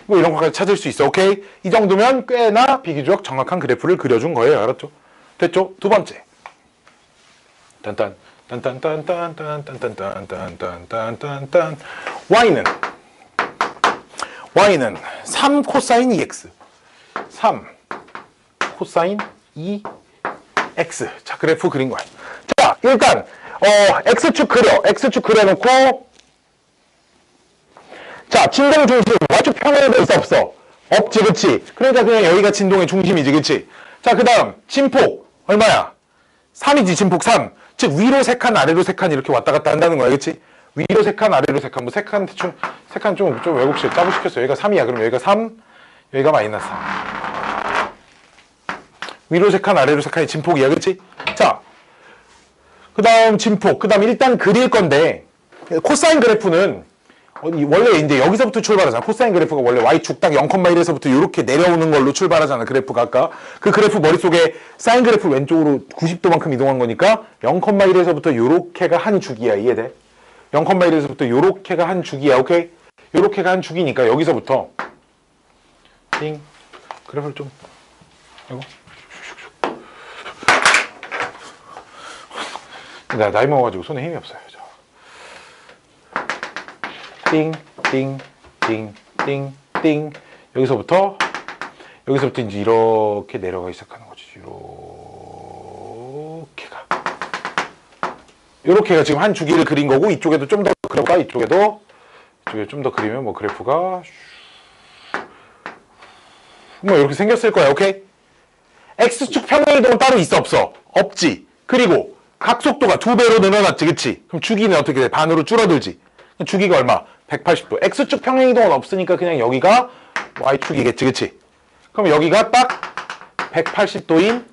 뭐 이런 것까지 찾을 수 있어. 오케이? 이 정도면 꽤나 비교적 정확한 그래프를 그려준 거예요. 알았죠? 됐죠? 두 번째. 딴딴 딴딴딴딴딴딴딴딴딴딴딴딴 Y는 3 코사인 2x 3 코사인 2x. 자, 그래프 그린 거야. 자, 일단 X축 그려놓고 자, 진동 중심 Y축 평행에도 있어 없어? 없지. 그치? 그러니까 그냥 여기가 진동의 중심이지. 그치? 자, 그 다음 진폭 얼마야? 3이지. 진폭 3. 즉 위로 3칸 아래로 3칸 이렇게 왔다 갔다 한다는 거야. 그치? 위로 3칸 아래로 3칸 뭐 3칸 대충 3칸 좀 왜곡시켜 짜부 시켰어. 여기가 3이야. 그럼 여기가 3 여기가 마이너스 3. 위로 3칸 아래로 3칸이 진폭이야. 그치? 자, 그 다음 진폭. 그 다음 일단 그릴 건데 코사인 그래프는 원래 이제 여기서부터 출발하잖아. 코사인 그래프가 원래 Y축 딱 0,1에서부터 이렇게 내려오는 걸로 출발하잖아. 그래프가 아까 그 그래프 머릿속에 사인 그래프 왼쪽으로 90도만큼 이동한 거니까 0,1에서부터 요렇게가 한 주기야. 이해돼? 0,1에서부터 요렇게가 한 주기야. 오케이? 요렇게가 한 주기니까 여기서부터 띵 그래프를 좀 이거 나 나이 먹어가지고 손에 힘이 없어요. 띵 여기서부터 이제 이렇게 내려가기 시작하는 거지. 이렇게 가. 요렇게가 지금 한 주기를 그린 거고, 이쪽에도 좀 더 그려볼까? 이쪽에 좀 더 그리면 뭐 그래프가 뭐 이렇게 생겼을 거야. 오케이? X축 평행이동은 따로 있어 없어? 없지. 그리고 각속도가 2배로 늘어났지. 그치? 그럼 주기는 어떻게 돼? 반으로 줄어들지. 주기가 얼마? 180도. X축 평행이동은 없으니까 그냥 여기가 Y축이겠지. 그치? 그럼 여기가 딱 180도인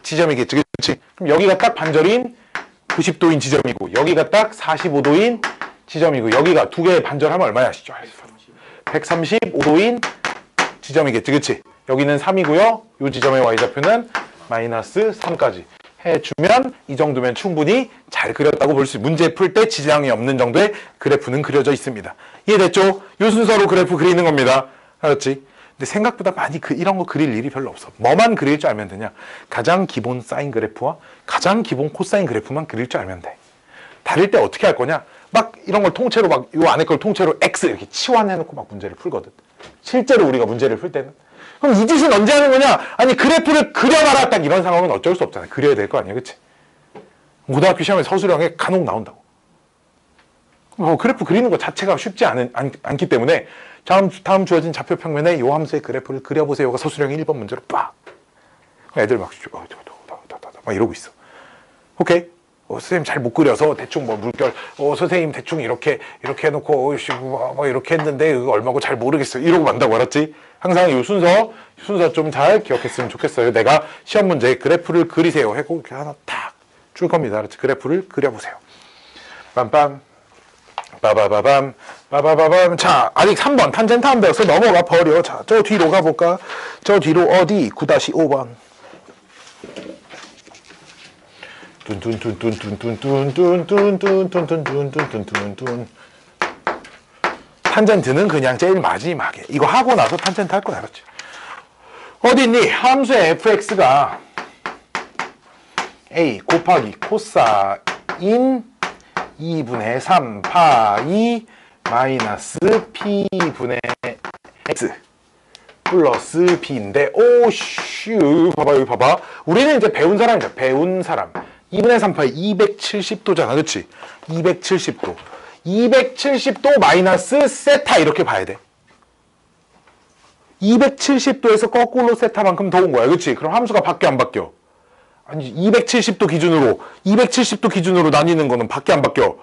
지점이겠지. 그치? 그럼 여기가 딱 반절인 90도인 지점이고, 여기가 딱 45도인 지점이고, 여기가 두 개의 반절하면 얼마야? 135도인 지점이겠지. 그치? 여기는 3이고요. 이 지점의 Y좌표는 마이너스 3까지 해주면 이 정도면 충분히 잘 그렸다고 볼 수, 문제 풀 때 지장이 없는 정도의 그래프는 그려져 있습니다. 이해됐죠? 이 순서로 그래프 그리는 겁니다. 알았지? 근데 생각보다 많이 이런 거 그릴 일이 별로 없어. 뭐만 그릴 줄 알면 되냐? 가장 기본 사인 그래프와 가장 기본 코사인 그래프만 그릴 줄 알면 돼. 다를 때 어떻게 할 거냐? 막 이런 걸 통째로 막 요 안에 걸 통째로 X 이렇게 치환해놓고 막 문제를 풀거든. 실제로 우리가 문제를 풀 때는. 그럼 이 짓은 언제 하는 거냐? 아니 그래프를 그려봐라. 딱 이런 상황은 어쩔 수 없잖아. 그려야 될 거 아니야. 그치? 고등학교 시험에 서술형에 간혹 나온다고. 그래프 그리는 것 자체가 쉽지 않기 때문에 다음 주어진 좌표 평면에 요 함수의 그래프를 그려보세요가 서술형의 1번 문제로 빡! 애들 막 이러고 있어. 오케이? 선생님 잘 못 그려서 대충 뭐 물결, 선생님 대충 이렇게 해놓고 뭐 이렇게 했는데 이거 얼마고 잘 모르겠어요. 이러고 만다고. 알았지? 항상 이 순서 좀 잘 기억했으면 좋겠어요. 내가 시험 문제에 그래프를 그리세요 하고 이렇게 하나 탁 줄 겁니다. 알았지? 그래프를 그려보세요. 빰빰 빠바바밤 빠바바밤. 자, 아직 3번 탄젠트 안 배워서 넘어가 버려. 자, 저 뒤로 가볼까? 저 뒤로 어디? 9-5번. 뚠뚠뚠뚠뚠뚠뚠뚠뚠뚠뚠뚠뚠뚠뚠뚠뚠뚠. 탄젠트는 그냥 제일 마지막에. 이거 하고 나서 탄젠트 할 거야. 알았지? 어디 있니? 함수의 fx가 a 곱하기 코사인 2분의 3 파이 마이너스 p분의 x 플러스 b인데, 오슈, 봐봐, 여기 봐봐. 우리는 이제 배운 사람이죠. 배운 사람. 2분의 3 파이 270도잖아. 그치? 270도. 270도 마이너스 세타 이렇게 봐야 돼. 270도에서 거꾸로 세타만큼 더 온 거야. 그치? 그럼 함수가 바뀌어 안 바뀌어? 아니, 270도 기준으로 나뉘는 거는 바뀌어 안 바뀌어?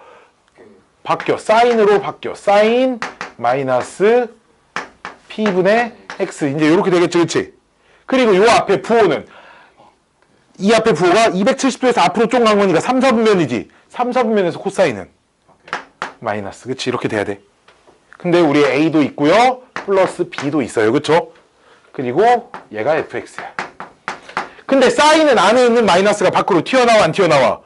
바뀌어. 사인으로 바뀌어. 사인 마이너스 p분의 x. 이제 이렇게 되겠지. 그치? 그리고 요 앞에 부호는, 이 앞에 부호가 270도에서 앞으로 쫑 간 거니까 3, 4분면이지. 3, 4분면에서 코사인은 마이너스. 그치? 이렇게 돼야 돼. 근데 우리 a도 있고요. 플러스 b도 있어요. 그쵸? 그리고 얘가 fx야. 근데 사인은 안에 있는 마이너스가 밖으로 튀어나와 안 튀어나와?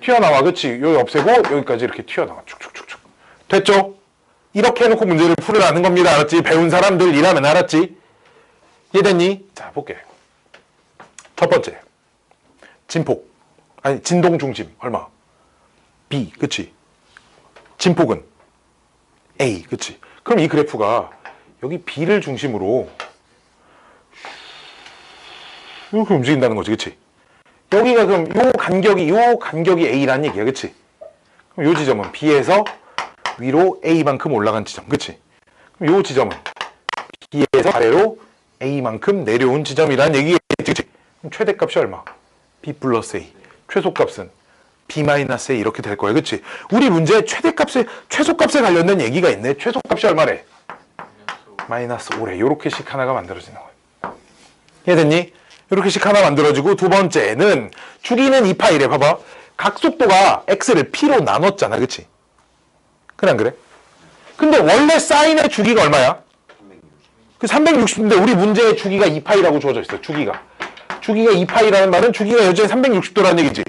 튀어나와. 그치? 여기 없애고 여기까지 이렇게 튀어나와. 축축축축. 됐죠? 이렇게 해놓고 문제를 풀으라는 겁니다. 알았지? 배운 사람들이라면. 알았지? 이해됐니? 자, 볼게. 첫 번째. 진폭. 아니, 진동 중심. 얼마? B. 그치? 진폭은 A. 그치? 그럼 이 그래프가 여기 B를 중심으로 이렇게 움직인다는 거지. 그치? 여기가 그럼 요 간격이 A라는 얘기야. 그치? 그럼 요 지점은 B에서 위로 A만큼 올라간 지점. 그치? 그럼 요 지점은 B에서 아래로 A만큼 내려온 지점이라는 얘기겠지. 그치? 그럼 최대값이 얼마? B 플러스 A. 최소값은 B 마이너스 A 이렇게 될 거야. 그치? 우리 문제에 최소값에 관련된 얘기가 있네. 최소값이 얼마래? 마이너스 5래. 요렇게씩 하나가 만들어지는 거야. 이해됐니? 요렇게씩 하나 만들어지고, 두 번째는 주기는 2파이래. 봐봐. 각속도가 x를 p로 나눴잖아. 그치? 그래 안 그래? 근데 원래 사인의 주기가 얼마야? 그 360인데 우리 문제의 주기가 2파이라고 주어져 있어. 주기가 2파이라는 말은 주기가 여전히 360도라는 얘기지.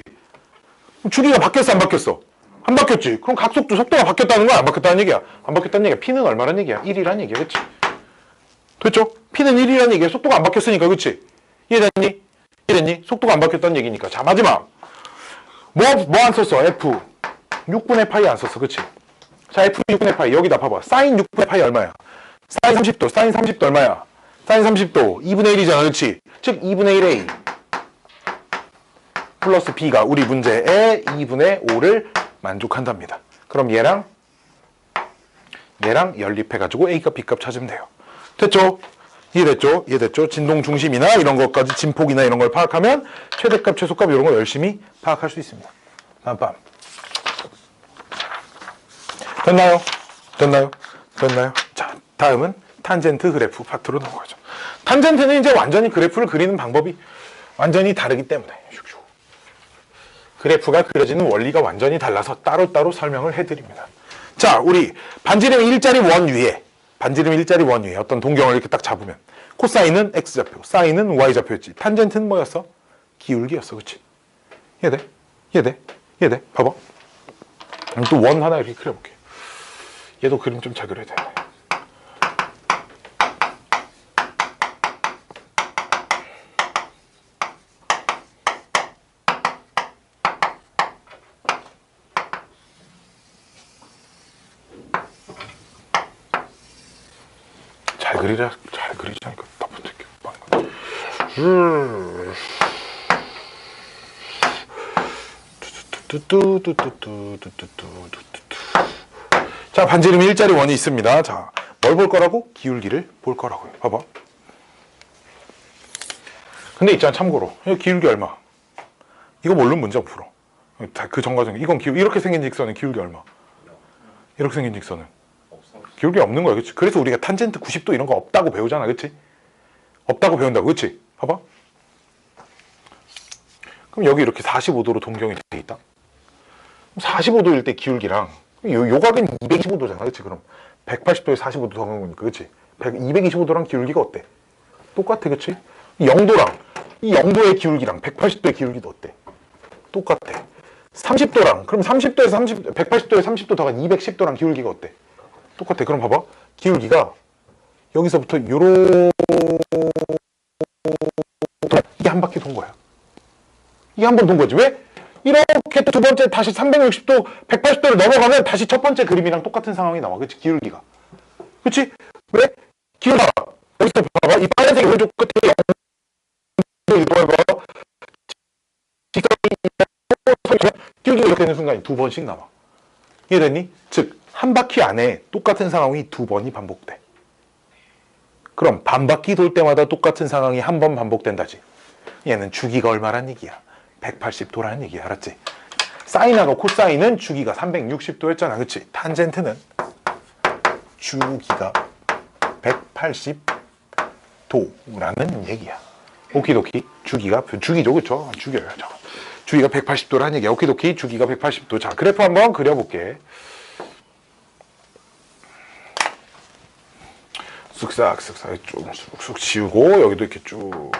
주기가 바뀌었어 안 바뀌었어? 안 바뀌었지. 그럼 각속도 속도가 바뀌었다는 거야 안 바뀌었다는 얘기야? 안 바뀌었다는 얘기야. p는 얼마라는 얘기야? 1이라는 얘기야. 그치? 됐죠? p는 1이라는 얘기야. 속도가 안 바뀌었으니까. 그치? 이해됐니? 속도가 안 바뀌었다는 얘기니까. 자, 마지막. 뭐 안 썼어? F 6분의 파이 안 썼어. 그치? 자, F 6분의 파이 여기다 봐봐. 사인 6분의 파이 얼마야? 사인 30도 얼마야? 사인 30도 2분의 1이잖아. 그치? 즉 2분의 1A 플러스 b가 우리 문제의 2분의 5를 만족한답니다. 그럼 얘랑 연립해가지고 a값 b값 찾으면 돼요. 됐죠? 이해됐죠? 이해됐죠? 진동 중심이나 이런 것까지 진폭이나 이런 걸 파악하면 최대값 최소값 이런 거 열심히 파악할 수 있습니다. 빰빰. 됐나요? 됐나요? 됐나요? 자, 다음은 탄젠트 그래프 파트로 넘어가죠. 탄젠트는 이제 완전히 그래프를 그리는 방법이 완전히 다르기 때문에 그래프가 그려지는 원리가 완전히 달라서 따로따로 설명을 해드립니다. 자, 우리 반지름 일자리 원 위에 어떤 동경을 이렇게 딱 잡으면 코사인은 x좌표, 사인은 y좌표였지. 탄젠트는 뭐였어? 기울기였어. 그치? 이해돼? 이해돼? 이해돼? 봐봐. 또 원 하나 이렇게 그려볼게. 얘도 그림 좀 잘 그려야 돼. 잘 그리자니까 나쁜데게 자, 반지름 일자리 원이 있습니다. 자, 뭘 볼 거라고? 기울기를 볼 거라고요. 봐봐. 근데 있잖아, 참고로. 기울기 얼마? 이거 모르면 문제 풀어. 그 전과정. 이건 이렇게 생긴 직선은 기울기 얼마? 이렇게 생긴 직선은? 기울기 없는 거야. 그치? 그래서 우리가 탄젠트 90도 이런 거 없다고 배우잖아. 그치? 없다고 배운다고. 그치? 봐봐. 그럼 여기 이렇게 45도로 동경이 돼 있다. 45도일 때 기울기랑 요 각은 225도잖아. 그치? 그럼 180도에 45도 더한 거니까. 그치? 225도랑 기울기가 어때? 똑같아. 그치? 0도랑 이 0도의 기울기랑 180도의 기울기도 어때? 똑같아. 30도랑 그럼 30도에서 180도에 30도 더한 210도랑 기울기가 어때? 똑같아. 그럼 봐봐. 기울기가 여기서부터 요런 이게 한 바퀴 돈 거야. 이게 한 번 돈 거지. 왜? 이렇게 또 두 번째 다시 360도, 180도를 넘어가면 다시 첫 번째 그림이랑 똑같은 상황이 나와. 그치? 기울기가. 그치? 왜? 기울기가 여기서 봐봐. 이 빨간색 오른쪽 끝에 0도 봐봐. 기울기가 이렇게 되는 순간이 두 번씩 나와. 이해됐니? 즉 한 바퀴 안에 똑같은 상황이 두 번이 반복돼. 그럼 반 바퀴 돌 때마다 똑같은 상황이 한 번 반복된다지. 얘는 주기가 얼마란 얘기야? 180도라는 얘기야. 알았지? 사인하고 코사인은 주기가 360도였잖아. 그치? 탄젠트는 주기가 180도라는 얘기야. 오키도키. 주기죠. 그쵸? 주기예요. 주기가 180도라는 얘기야. 오키도키. 주기가 180도. 자, 그래프 한번 그려볼게. 쓱싹 좀 쑥쑥 지우고 여기도 이렇게 쭉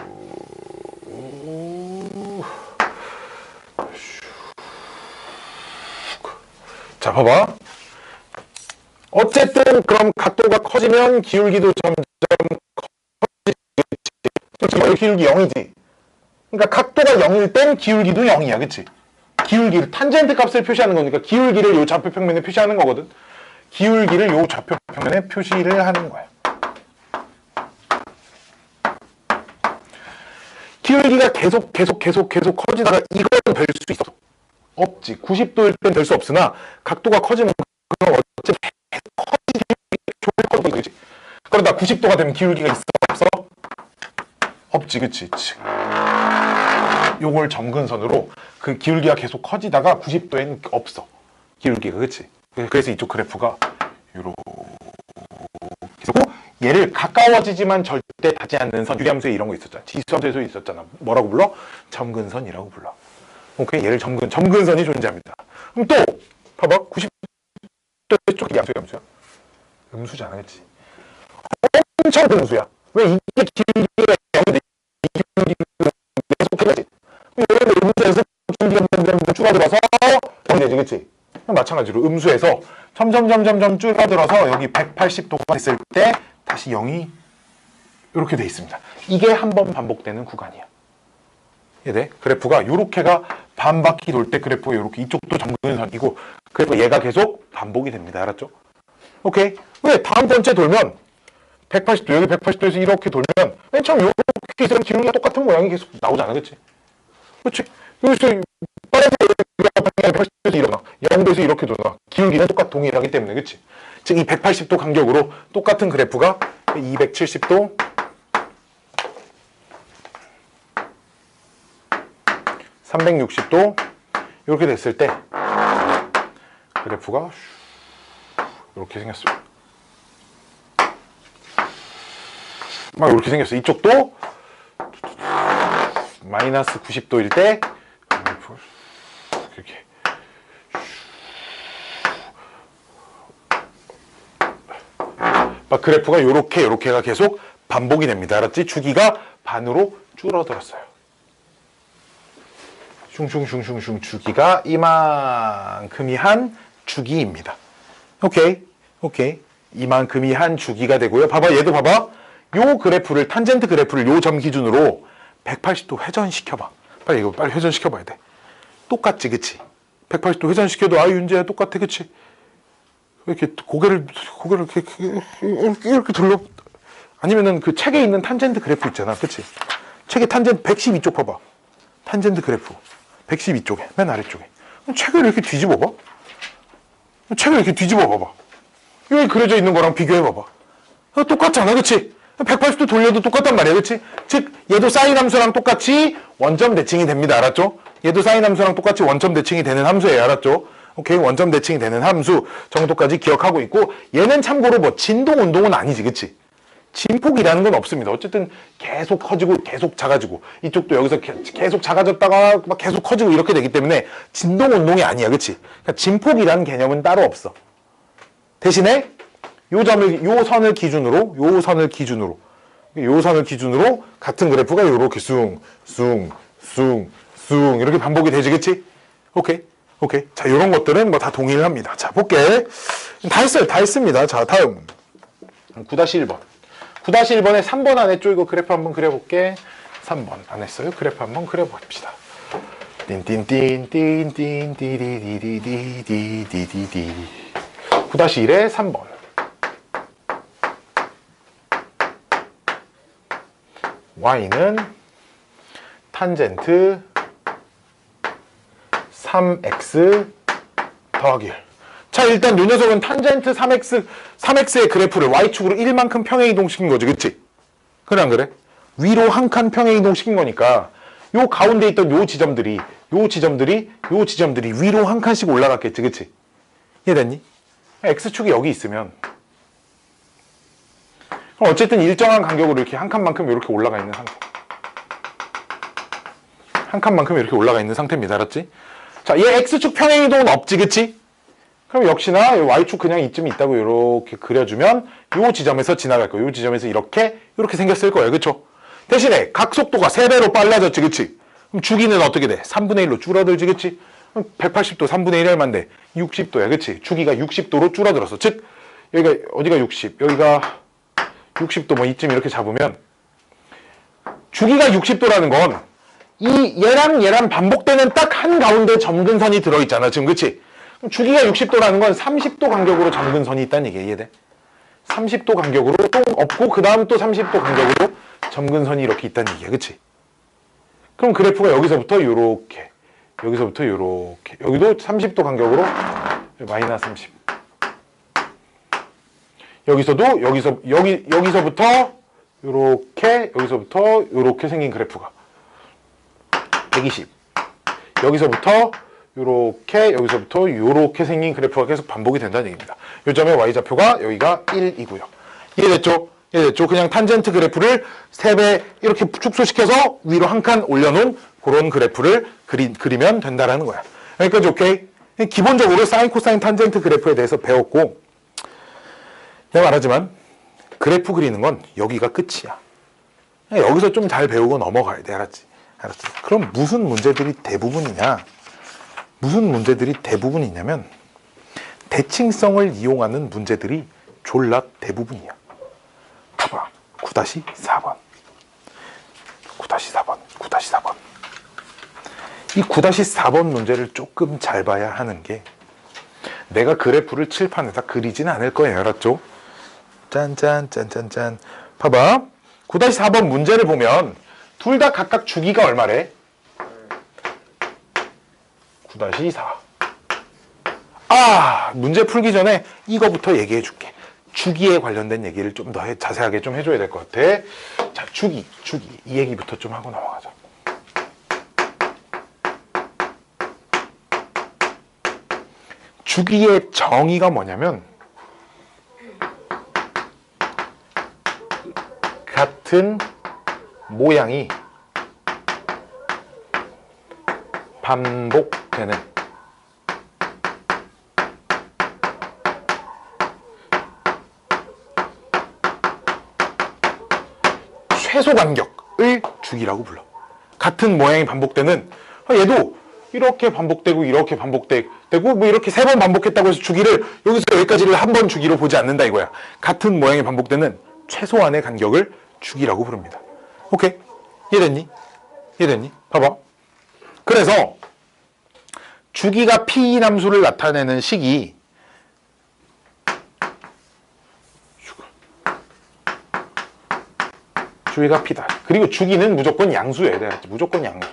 자, 봐봐. 어쨌든 그럼 각도가 커지면 기울기도 점점 커지지. 기울기 0이지. 그러니까 각도가 0일 땐 기울기도 0이야. 그치? 기울기를 탄젠트 값을 표시하는 거니까 기울기를 요 좌표 평면에 표시하는 거거든. 기울기를 요 좌표 평면에 표시를 하는 거야. 기울기가 계속 커지다가 이걸 될 수 있어? 없지. 90도일 땐 될 수 없으나 각도가 커지면 그럼 어차피 커지기 그렇지. 그러다 90도가 되면 기울기가 있어? 없어? 없지. 그치? 요걸 점근선으로 그 기울기가 계속 커지다가 90도에는 없어. 기울기가. 그치? 그래서 이쪽 그래프가 요렇게 얘를 가까워지지만 절대 닿지 않는 선, 유리함수에 이런 거 있었잖아. 지수함수에서 있었잖아. 뭐라고 불러? 점근선이라고 불러. 오케이? 얘를 점근선이 존재합니다. 그럼 또 봐봐. 90도 쪽 양수야? 음수잖아. 그치? 엄청 음수야. 왜? 이게 기울기가 0인데 이 기울기가 계속해야지. 이런 음수에서 기울기가 줄어들어서 0이 되지. 그치? 마찬가지로 음수에서 점점 줄어들어서 여기 180도가 됐을 때 다시 0이 이렇게 돼 있습니다. 이게 한 번 반복되는 구간이야. 이해돼? 그래프가 요렇게가 반 바퀴 돌 때 그래프가 요렇게 이쪽도 점근선이고 그래프 얘가 계속 반복이 됩니다. 알았죠? 오케이? 왜? 다음 번째 돌면 180도 여기 180도에서 이렇게 돌면 맨 처음 요렇게 있으면 기울기가 똑같은 모양이 계속 나오잖아. 그치? 그치? 여기서 빨간색 방향의 180도에서 일어나 0도에서 이렇게 도나 기울기는 동일하기 때문에 그치? 즉 이 180도 간격으로 똑같은 그래프가 270도 360도 이렇게 됐을 때 그래프가 이렇게 생겼습니다. 막 이렇게 생겼어. 이쪽도 마이너스 90도일 때 이렇게 막 그래프가 요렇게가 계속 반복이 됩니다. 알았지? 주기가 반으로 줄어들었어요. 슝슝슝슝슝 주기가 이만큼이 한 주기입니다. 오케이. 이만큼이 한 주기가 되고요. 봐봐, 얘도 봐봐. 요 그래프를, 탄젠트 그래프를 요 점 기준으로 180도 회전시켜봐. 빨리 이거 빨리 회전시켜봐야 돼. 똑같지, 그치? 180도 회전시켜도 윤재야 똑같아, 그치? 이렇게 고개를 이렇게 돌려. 아니면은 그 책에 있는 탄젠트 그래프 있잖아, 그치? 책에 탄젠트 112쪽 봐봐. 탄젠트 그래프 112쪽에 맨 아래쪽에 책을 이렇게 뒤집어 봐. 책을 이렇게 뒤집어 봐봐. 여기 그려져 있는 거랑 비교해 봐봐. 똑같잖아, 그치? 180도 돌려도 똑같단 말이야, 그치? 즉 얘도 사인 함수랑 똑같이 원점 대칭이 됩니다. 알았죠? 얘도 사인 함수랑 똑같이 원점 대칭이 되는 함수예요. 알았죠? 오케이, 원점 대칭이 되는 함수 정도까지 기억하고 있고, 얘는 참고로 뭐 진동 운동은 아니지, 그치? 진폭이라는 건 없습니다. 어쨌든 계속 커지고 계속 작아지고, 이쪽도 여기서 계속 작아졌다가 막 계속 커지고 이렇게 되기 때문에 진동 운동이 아니야, 그치? 그러니까 진폭이라는 개념은 따로 없어. 대신에 요 선을 기준으로 같은 그래프가 요렇게 숭 이렇게 반복이 되지, 그치? 오케이. 자, 요런 것들은 뭐 다 동일합니다. 자, 볼게. 다 했습니다. 자, 다음 9-1번. 9-1번에 3번 안 했죠? 이거 그래프 한번 그려볼게. 3번 안 했어요? 그래프 한번 그려봅시다. 띵띵띵띵띵띵띠리디디디디디디디 9-1의 3번. y는 탄젠트 3x 더하기 1. 자, 일단 요 녀석은 탄젠트 3x의 그래프를 y축으로 1만큼 평행 이동시킨 거지, 그치? 그래 안 그래? 위로 한 칸 평행 이동시킨 거니까 요 가운데 있던 요 지점들이 위로 한 칸씩 올라갔겠지, 그치? 이해됐니? x축이 여기 있으면 어쨌든 일정한 간격으로 이렇게 한 칸만큼 이렇게 올라가 있는 상태. 한 칸만큼 이렇게 올라가 있는 상태입니다. 알았지? 자, 얘 x축 평행 이동은 없지, 그치? 그럼 역시나 y축 그냥 이쯤 있다고 이렇게 그려주면 요 지점에서 지나갈 거예요. 요 지점에서 이렇게 생겼을 거예요. 그쵸? 대신에 각속도가 3배로 빨라졌지, 그치? 그럼 주기는 어떻게 돼? 3분의 1로 줄어들지, 그치? 180도 3분의 1 얼마인데 60도야, 그치? 주기가 60도로 줄어들었어. 즉, 여기가 어디가 60, 여기가 60도 뭐 이쯤 이렇게 잡으면 주기가 60도라는 건 얘랑 반복되는 딱 한가운데 점근선이 들어있잖아, 지금, 그치? 주기가 60도라는 건 30도 간격으로 점근선이 있다는 얘기야. 이해돼? 30도 간격으로 또 없고 그 다음 또 30도 간격으로 점근선이 이렇게 있다는 얘기야. 그치? 그럼 그래프가 여기서부터 요렇게, 여기서부터 요렇게, 여기도 30도 간격으로 마이너스 30. 여기서부터 요렇게, 여기서부터 요렇게 생긴 그래프가 120. 여기서부터 요렇게 생긴 그래프가 계속 반복이 된다는 얘기입니다. 요점의 y좌표가 여기가 1이고요. 이해됐죠? 그냥 탄젠트 그래프를 3배 이렇게 축소시켜서 위로 한 칸 올려놓은 그런 그래프를 그리면 된다라는 거야. 여기까지 오케이? 기본적으로 사인, 코사인, 탄젠트 그래프에 대해서 배웠고, 내가 말하지만 그래프 그리는 건 여기가 끝이야. 여기서 좀 잘 배우고 넘어가야 돼. 알았지? 그럼 무슨 문제들이 대부분이냐면 대칭성을 이용하는 문제들이 졸라 대부분이야. 봐봐. 9-4번. 이 9-4번 문제를 조금 잘 봐야 하는 게, 내가 그래프를 칠판에다 그리진 않을 거예요. 알았죠? 짠. 봐봐. 9-4번 문제를 보면 둘 다 각각 주기가 얼마래? 9-4. 아, 문제 풀기 전에 이거부터 얘기해 줄게. 주기에 관련된 얘기를 좀 더 자세하게 좀 해줘야 될 것 같아. 자, 주기. 이 얘기부터 좀 하고 넘어가자. 주기의 정의가 뭐냐면 같은 모양이 반복되는 최소 간격을 주기라고 불러. 같은 모양이 반복되는, 얘도 이렇게 반복되고 이렇게 반복되고 뭐 이렇게 3번 반복했다고 해서 주기를 여기서 여기까지를 한 번 주기로 보지 않는다 이거야. 같은 모양이 반복되는 최소한의 간격을 주기라고 부릅니다. 오케이? 이해됐니? 봐봐. 그래서 주기가 p 함수를 나타내는 식이 주기가 p다. 그리고 주기는 무조건 양수여야 돼. 무조건 양수.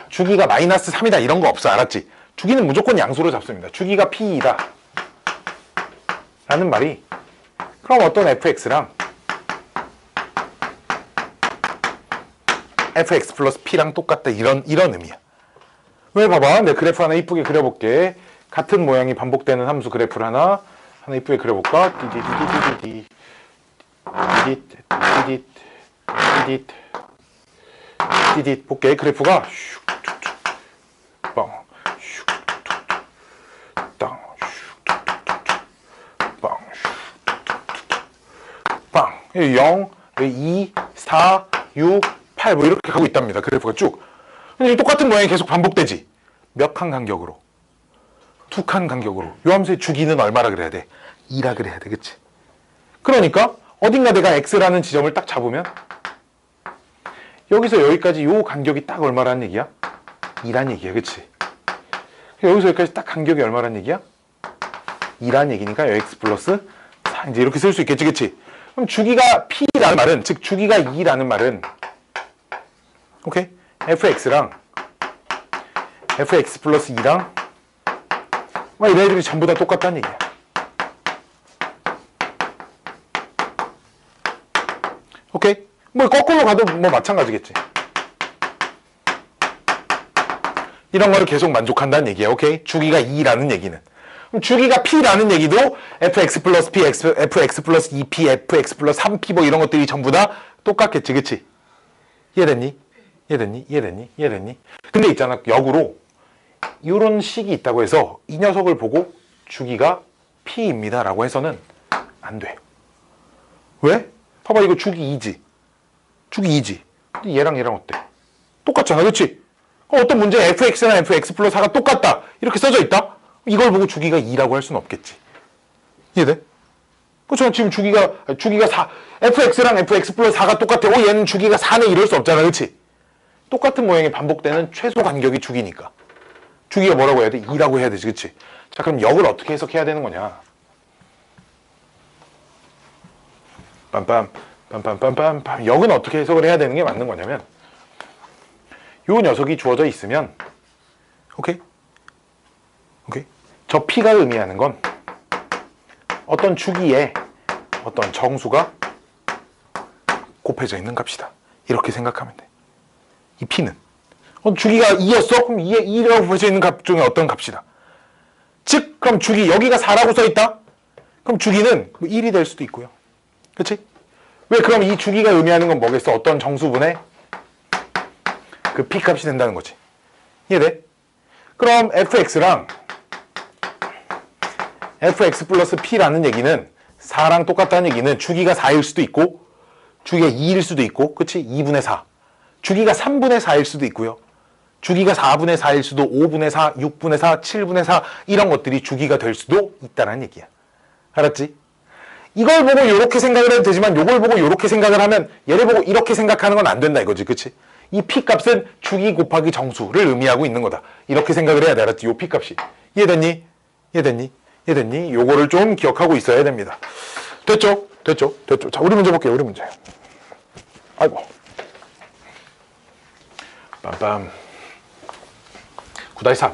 주기가 -3이다 이런 거 없어. 알았지? 주기는 무조건 양수로 잡습니다. 주기가 p이다 라는 말이 그럼 어떤 fx랑 fx 플러스 p랑 똑같다 이런 의미야. 왜? 봐봐. 내 그래프 하나 이쁘게 그려볼게. 같은 모양이 반복되는 함수 그래프를 하나 이쁘게 그려볼까? 디딧 볼게. 그래프가 빵, 땅, 빵, 0, 2, 4, 6, 8 뭐 이렇게 가고 있답니다. 그래프가 쭉. 근데 똑같은 모양이 계속 반복되지. 몇 칸 간격으로? 2칸 간격으로. 요 함수의 주기는 얼마라 그래야 돼? 2라 그래야 돼. 그치? 그러니까 어딘가 내가 x라는 지점을 딱 잡으면 여기서 여기까지 요 간격이 딱 얼마라는 얘기야? 2란 얘기야. 그치? 여기서 여기까지 딱 간격이 얼마란 얘기야? 2란 얘기니까 x 플러스 4 이제 이렇게 쓸 수 있겠지. 그치? 그럼 주기가 p라는 말은, 즉 주기가 2라는 말은 오케이? fx랑 fx 플러스 2랑 얘네들이 전부 다 똑같다는 얘기야. 오케이? 뭐 거꾸로 가도 뭐 마찬가지겠지. 이런 거를 계속 만족한다는 얘기야. 오케이? 주기가 2라는 얘기는. 그럼 주기가 p라는 얘기도 fx 플러스 p, fx 플러스 2p, fx 플러스 3p 뭐 이런 것들이 전부 다 똑같겠지. 그치? 이해됐니? 근데 있잖아. 역으로 이런 식이 있다고 해서 이 녀석을 보고 주기가 p입니다 라고 해서는 안 돼. 왜? 봐봐. 이거 주기 2지. 근데 얘랑 어때? 똑같잖아. 그치? 어떤 문제에 fx랑 fx 플러스 4가 똑같다 이렇게 써져 있다? 이걸 보고 주기가 2라고 할 수는 없겠지. 이해돼? 그렇죠. 지금 주기가 4, fx랑 fx 플러스 4가 똑같아. 얘는 주기가 4네 이럴 수 없잖아. 그치? 똑같은 모양이 반복되는 최소 간격이 주기니까. 주기가 뭐라고 해야 돼? 2라고 해야 되지. 그치? 자, 그럼 역을 어떻게 해석해야 되는 거냐? 빰빰. 역은 어떻게 해석을 해야 되는 게 맞는 거냐면 요 녀석이 주어져 있으면 오케이? 저 p가 의미하는 건 어떤 주기에 어떤 정수가 곱해져 있는 값이다. 이렇게 생각하면 돼. 이 p는 주기가 2였어? 그럼 2라고 곱해져 있는 값 중에 어떤 값이다. 즉 그럼 주기 여기가 4라고 써있다? 그럼 주기는 1이 될 수도 있고요. 그치? 왜? 그럼 이 주기가 의미하는 건 뭐겠어? 어떤 정수분의 그 p 값이 된다는 거지. 이해돼? 그럼 fx랑 fx 플러스 p라는 얘기는 4랑 똑같다는 얘기는 주기가 4일 수도 있고 주기가 2일 수도 있고 그치? 2분의 4 주기가 3분의 4일 수도 있고요. 주기가 4분의 4일 수도 5분의 4, 6분의 4, 7분의 4 이런 것들이 주기가 될 수도 있다는 얘기야. 알았지? 이걸 보고 이렇게 생각을 해도 되지만 이걸 보고 이렇게 생각을 하면 얘를 보고 이렇게 생각하는 건 안 된다 이거지. 그치? 이 p 값은 주기 곱하기 정수를 의미하고 있는 거다. 이렇게 생각을 해야 돼. 알았지? 요 p 값이. 이해됐니? 요거를 좀 기억하고 있어야 됩니다. 됐죠? 자, 우리 문제 볼게요. 우리 문제. 아이고. 빰빰. 9-4번.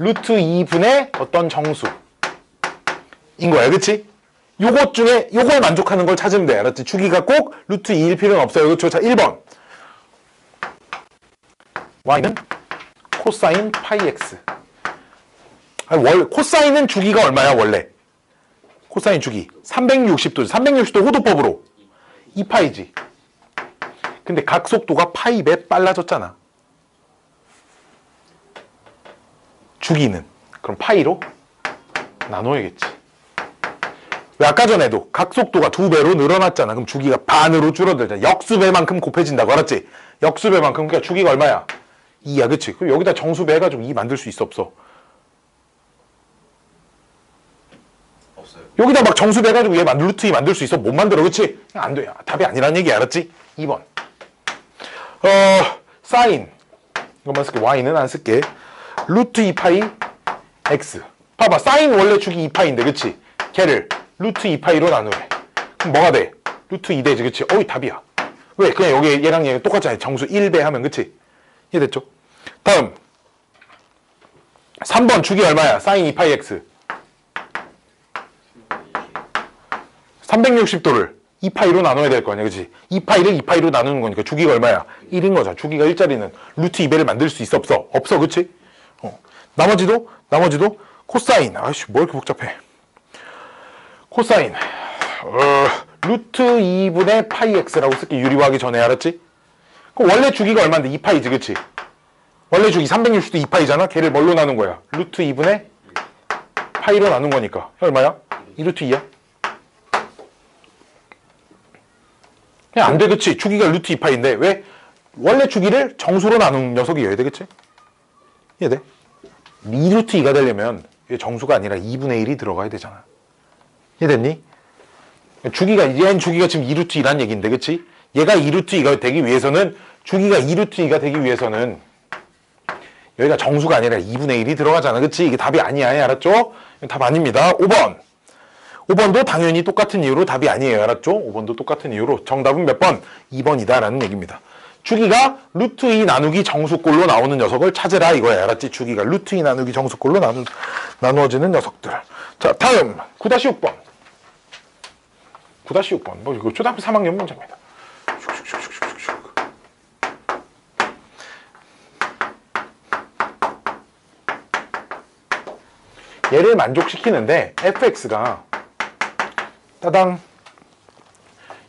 루트 2분의 어떤 정수인 거야. 그치? 요것 중에 요걸 만족하는 걸 찾으면 돼. 알았지? 주기가 꼭 루트 2일 필요는 없어요. 그렇죠? 자, 1번. y는 코사인 파이 x. 코사인은 주기가 얼마야, 원래? 코사인 주기. 360도. 360도 호도법으로. 2파이지. 근데 각속도가 파이 몇 빨라졌잖아. 주기는. 그럼 파이로 나눠야겠지. 왜 아까 전에도 각속도가 2배로 늘어났잖아. 그럼 주기가 반으로 줄어들잖아. 역수배만큼 곱해진다고. 알았지? 역수배만큼. 그러니까 주기가 얼마야? 2야. 그치? 그럼 여기다 정수배 해가지고 2 만들 수 있어, 없어? 없어요. 여기다 막 정수배 해가지고 얘 루트 2 만들 수 있어? 못 만들어. 그치? 안 돼. 답이 아니란 얘기 알았지? 2번. 사인. 이것만 쓸게. y는 안 쓸게. 루트 2파이 x. 봐봐. 사인 원래 주기 2파이인데, 그치? 걔를 루트 2파이로 나누래. 그럼 뭐가 돼? 루트 2 되지, 그치? 어이, 답이야. 왜? 그냥 여기 얘랑 얘 똑같잖아. 정수 1배 하면, 그치? 이해됐죠? 다음. 3번 주기 얼마야? 사인 2파이 x. 360도를 2파이로 나눠야 될 거 아니야, 그치? 2파이를 2파이로 나누는 거니까 주기가 얼마야? 1인 거잖아. 주기가 1짜리는 루트 2배를 만들 수 있어, 없어? 없어, 그치? 나머지도 코사인. 아이씨, 뭐 이렇게 복잡해. 코사인. 루트 2분의 파이 x라고 쓸게. 유리화하기 전에. 알았지? 그럼 원래 주기가 얼마인데? 2파이지, 그치? 원래 주기 360도 2파이잖아? 걔를 뭘로 나눈 거야? 루트 2분의 파이로 나눈 거니까. 얼마야? 2루트 2야? 그냥 안 돼, 그치? 주기가 루트 2파이인데, 왜? 원래 주기를 정수로 나눈 녀석이어야 돼, 그치? 이해돼? 2루트 2가 되려면 정수가 아니라 2분의 1이 들어가야 되잖아. 이해됐니? 얘는 주기가 지금 2루트 2란 얘기인데, 그치? 얘가 2루트 2가 되기 위해서는, 주기가 2루트 2가 되기 위해서는 여기가 정수가 아니라 2분의 1이 들어가잖아, 그치? 이게 답이 아니야, 알았죠? 답 아닙니다. 5번. 5번도 당연히 똑같은 이유로 답이 아니에요, 알았죠? 5번도 똑같은 이유로 정답은 몇 번? 2번이다 라는 얘기입니다. 주기가 루트 2 나누기 정수꼴로 나오는 녀석을 찾으라 이거야, 알았지? 주기가 루트 2 나누기 정수꼴로 나누어지는 녀석들. 자, 다음 9-6번. 9-6번. 뭐 이거 초등학교 3학년 문제입니다. 얘를 만족시키는데 fx가 따당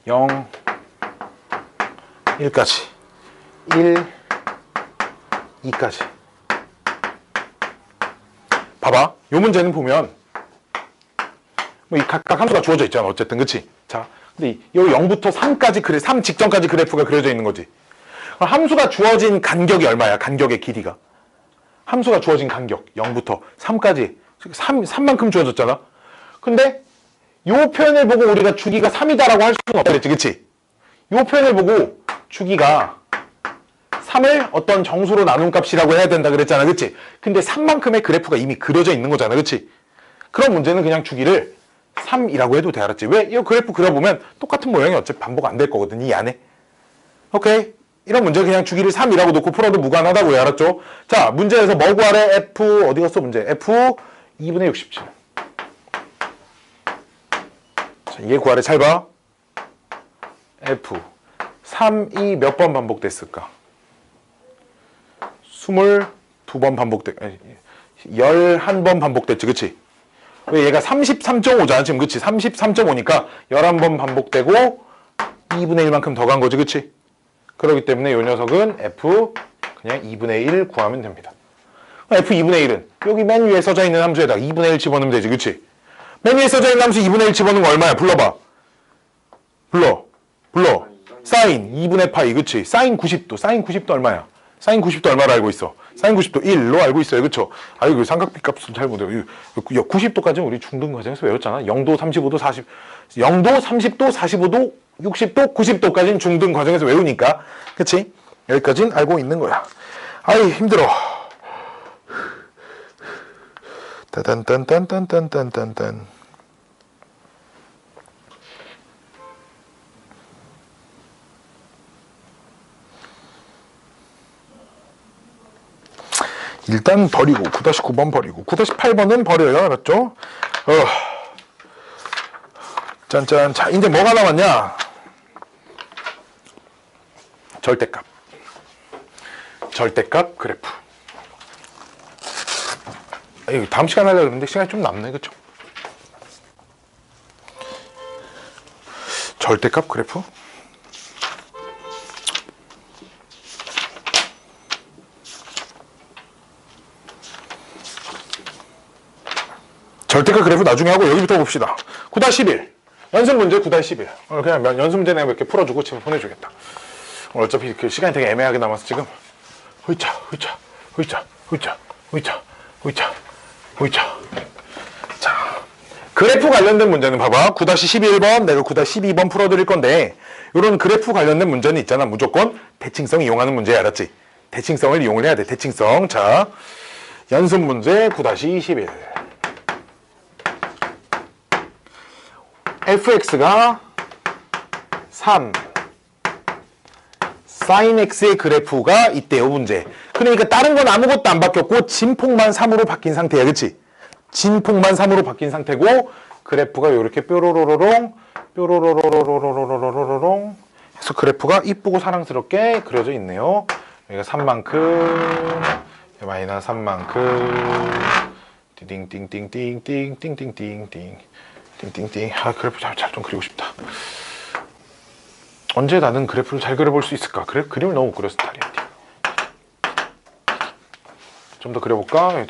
0, 1까지 1, 2까지. 봐봐. 요 문제는 보면 뭐 이 각각 함수가 주어져 있잖아. 어쨌든 그치? 자, 근데 요 0부터 3까지 3 직전까지 그래프가 그려져 있는 거지. 함수가 주어진 간격이 얼마야? 간격의 길이가. 함수가 주어진 간격 0부터 3까지 3만큼 주어졌잖아. 근데 요 표현을 보고 우리가 주기가 3이다라고 할 수는 없다 그랬지, 그치? 요 표현을 보고 주기가 3을 어떤 정수로 나눈 값이라고 해야 된다 그랬잖아, 그치? 근데 3만큼의 그래프가 이미 그려져 있는 거잖아, 그치? 그런 문제는 그냥 주기를 3이라고 해도 돼, 알았지? 왜? 이 그래프 그려보면 똑같은 모양이 어차피 반복 안 될 거거든, 이 안에. 오케이? 이런 문제 그냥 주기를 3이라고 놓고 풀어도 무관하다고요, 알았죠? 자, 문제에서 뭐 구하래? F, 어디 갔어, 문제? F 2분의 67. 자, 이게 구하래. 잘 봐. F 3이 몇 번 반복됐을까? 22번 반복됐, 11번 반복됐지, 그치? 왜 얘가 33.5잖아, 지금, 그치? 33.5니까 11번 반복되고 2분의 1만큼 더 간 거지, 그치? 그렇기 때문에 이 녀석은 F 그냥 2분의 1 구하면 됩니다. F 2분의 1은 여기 맨 위에 써져 있는 함수에다가 2분의 1 집어넣으면 되지, 그치? 맨 위에 써져 있는 함수 2분의 1 집어넣는 거 얼마야? 불러봐. 불러. 사인 2분의 파이, 그치? 사인 90도. 사인 90도 얼마야? 사인 90도 얼마로 알고 있어? 사인 90도 1로 알고 있어요, 그쵸? 아이고, 삼각비 값은 잘 못해요. 90도까지는 우리 중등 과정에서 외웠잖아. 0도, 35도, 40, 0도, 30도, 45도, 60도, 90도까지는 중등 과정에서 외우니까. 그치? 여기까지는 알고 있는 거야. 아이, 힘들어. 따단딴딴딴딴딴딴. 일단 버리고 9-9번 버리고 9-8번은 버려요. 알았죠? 짠짠. 자, 이제 뭐가 남았냐? 절대값. 절대값 그래프. 이거 다음 시간 하려고 했는데 시간이 좀 남네. 그쵸? 절대값 그래프. 절대값 그래프 나중에 하고 여기부터 봅시다. 9-11 연습 문제 9-11 오늘 그냥 연습 문제 내가 몇 개 풀어주고 집에 보내주겠다. 오늘 어차피 그 시간이 되게 애매하게 남아서 지금 후이차 자, 그래프 관련된 문제는 봐봐. 9-11번 내가 9-12번 풀어드릴 건데 이런 그래프 관련된 문제는 있잖아. 무조건 대칭성 이용하는 문제. 알았지? 대칭성을 이용을 해야 돼. 대칭성. 자, 연습 문제 9-21 fx가 3 sin x의 그래프가 있대요. 문제. 그러니까 다른 건 아무것도 안 바뀌었고 진폭만 3으로 바뀐 상태야. 그치? 진폭만 3으로 바뀐 상태고 그래프가 이렇게 뾰로로로롱 뾰로로로로로로로로롱 해서 그래프가 이쁘고 사랑스럽게 그려져 있네요. 여기가 3만큼 마이너스 3만큼 띵띵띵띵띵띵띵띵띵띵 띵띵띵. 아, 그래프 잘 좀 그리고 싶다. 언제 나는 그래프를 잘 그려볼 수 있을까? 그림을 너무 못 그려 스타일이야. 좀 더 그려볼까?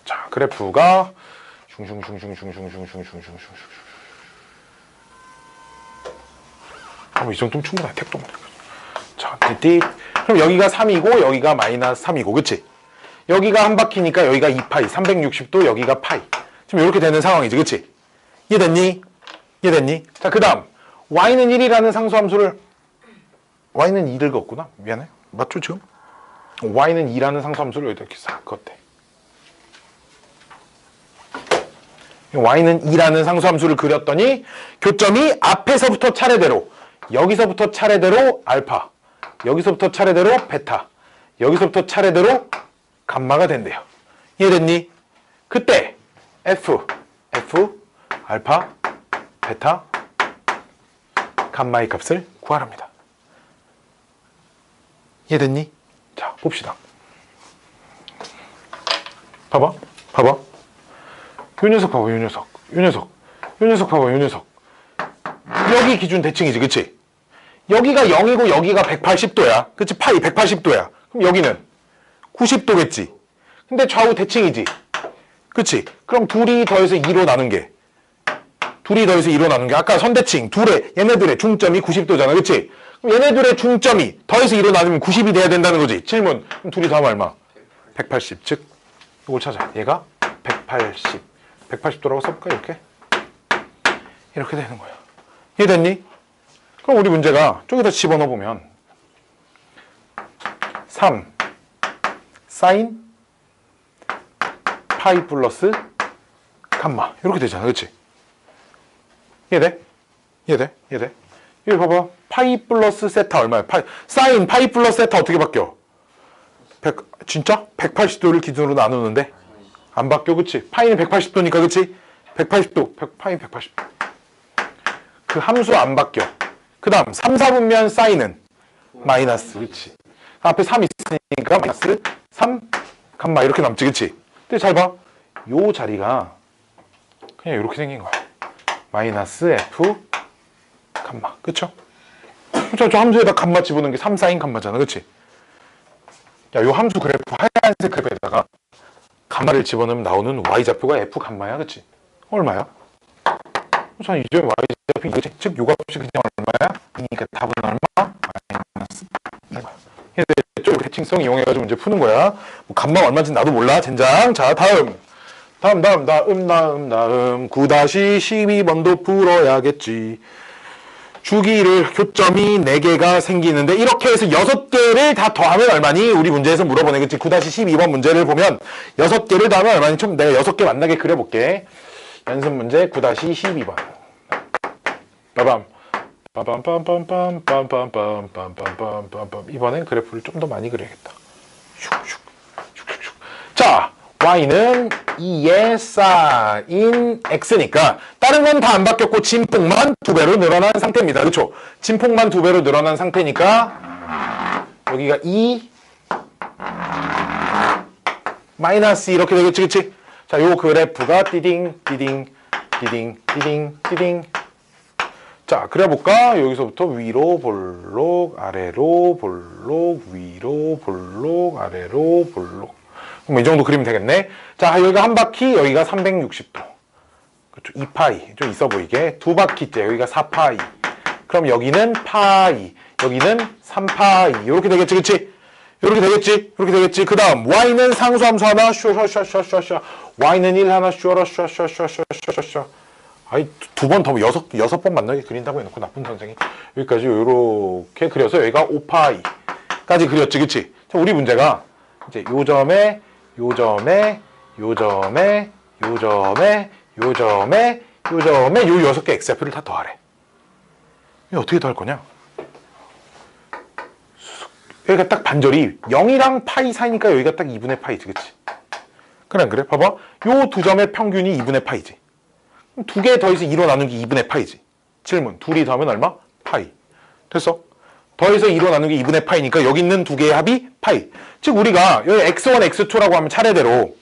자, 그래프가 이 정도면 충분해. 택도. 자, 그럼 여기가 3이고 여기가 마이너스 3이고, 그치? 여기가 한 바퀴니까 여기가 2파이, 360도 여기가 파이. 지금 이렇게 되는 상황이지, 그치? 이해됐니? 이해됐니? 자, 그 다음 y는 1이라는 상수함수를 y는 2를 걷구나. 미안해. 맞죠 지금? y는 2라는 상수함수를 여기다 이렇게 싹 걷대. y는 2라는 상수함수를 그렸더니 교점이 앞에서부터 차례대로 여기서부터 차례대로 알파, 여기서부터 차례대로 베타, 여기서부터 차례대로 감마가 된대요. 이해됐니? 그때 f 알파 베타 감마의 값을 구하랍니다. 이해됐니? 자, 봅시다. 봐봐. 요 녀석 봐봐. 요 녀석 봐봐. 요 녀석. 여기 기준 대칭이지, 그치? 여기가 0이고 여기가 180도야. 그치? 파이 180도야. 그럼 여기는 90도겠지? 근데 좌우 대칭이지? 그치? 그럼 둘이 더해서 2로 나눈 게 아까 선대칭 얘네들의 중점이 90도잖아. 그치? 그럼 얘네들의 중점이 더해서 2로 나누면 90이 돼야 된다는 거지. 질문. 그럼 둘이 더하면 얼마? 180. 즉 이걸 찾아. 얘가 180도라고 써볼까? 이렇게 되는 거야. 이해됐니? 그럼 우리 문제가 저기다 집어넣어 보면 3 사인 파이 플러스 감마 이렇게 되잖아. 그치? 이해돼? 여기 봐봐. 파이 플러스 세타 얼마야? 사인 파이 플러스 세타 어떻게 바뀌어? 진짜? 180도를 기준으로 나누는데 안 바뀌어. 그치? 파이는 180도니까 그치? 180도 파이 180도 그 함수 안 바뀌어. 그 다음 3, 4분면 사인은 마이너스. 그치? 앞에 3 있으니까 마이너스 3 감마 이렇게 남지. 그치? 근데 잘 봐. 요 자리가 그냥 이렇게 생긴 거야. 마이너스 f 감마. 그쵸? 저 함수에다 감마 집어넣는 게 3, 4인 감마잖아. 그치? 야, 요 함수 그래프 하얀색 그래프에다가 감마를 집어넣으면 나오는 y좌표가 f 감마야. 그치? 얼마야? 자, 이제 y좌표 이거지. 즉 요 값이 그냥 얼마야? 그러니까 답은 얼마? 마이너스 2. 이쪽 대칭성 이용해가지고 문제 푸는 거야. 뭐 감마 얼마인지 나도 몰라. 젠장. 자, 다음 9-12번도 풀어야겠지. 주기를 교점이 4개가 생기는데 이렇게 해서 6개를 다 더하면 얼마니? 우리 문제에서 물어보네. 그치? 9-12번 문제를 보면 6개를 더하면 얼마니? 좀 내가 6개 만나게 그려볼게. 연습 문제 9-12번. 빠밤. 빰빰빰빰빰빰빰빰빰빰빰빰빰. 이번엔 그래프를 좀 더 많이 그려야겠다. 자, y는 2의 사인 x니까 다른 건 다 안 바뀌었고 진폭만 2배로 늘어난 상태입니다. 그렇죠? 진폭만 2배로 늘어난 상태니까 여기가 2 마이너스 이렇게 되겠지, 그치? 자, 요 그래프가 띠딩 띠딩 띠딩 띠딩 띠딩. 자, 그려볼까? 여기서부터 위로 볼록, 아래로 볼록, 위로 볼록, 아래로 볼록. 그럼 이 정도 그리면 되겠네. 자, 여기가 한 바퀴, 여기가 360도. 그렇죠? 2파이. 좀 있어 보이게. 두 바퀴째, 여기가 4파이. 그럼 여기는 파이, 여기는 3파이. 이렇게 되겠지, 그치? 이렇게 되겠지? 이렇게 되겠지? 그 다음, y는 상수함수 하나, 슈샤샤샤샤샤. y는 1 하나, 슈라샤샤샤샤샤. 아이, 두 번 더, 여섯 번 만나게 그린다고 해놓고 나쁜 선생이. 여기까지 요렇게 그려서 여기가 5파이까지 그렸지, 그치? 자, 우리 문제가 이제 요 점에, 요 점에, 요 점에, 요 점에, 요 점에, 요 점에 요 6개 x좌표를 다 더하래. 이거 어떻게 더할 거냐? 여기가 딱 반절이 0이랑 파이 사이니까 여기가 딱 2분의 파이지, 그치? 그래, 안 그래? 봐봐. 요 두 점의 평균이 2분의 파이지. 두 개 더해서 2로 나눈 게 2분의 파이지. 질문. 둘이 더하면 얼마? 파이. 됐어? 더해서 2로 나눈 게 2분의 파이니까 여기 있는 두 개의 합이 파이. 즉 우리가 여기 x1, x2라고 하면 차례대로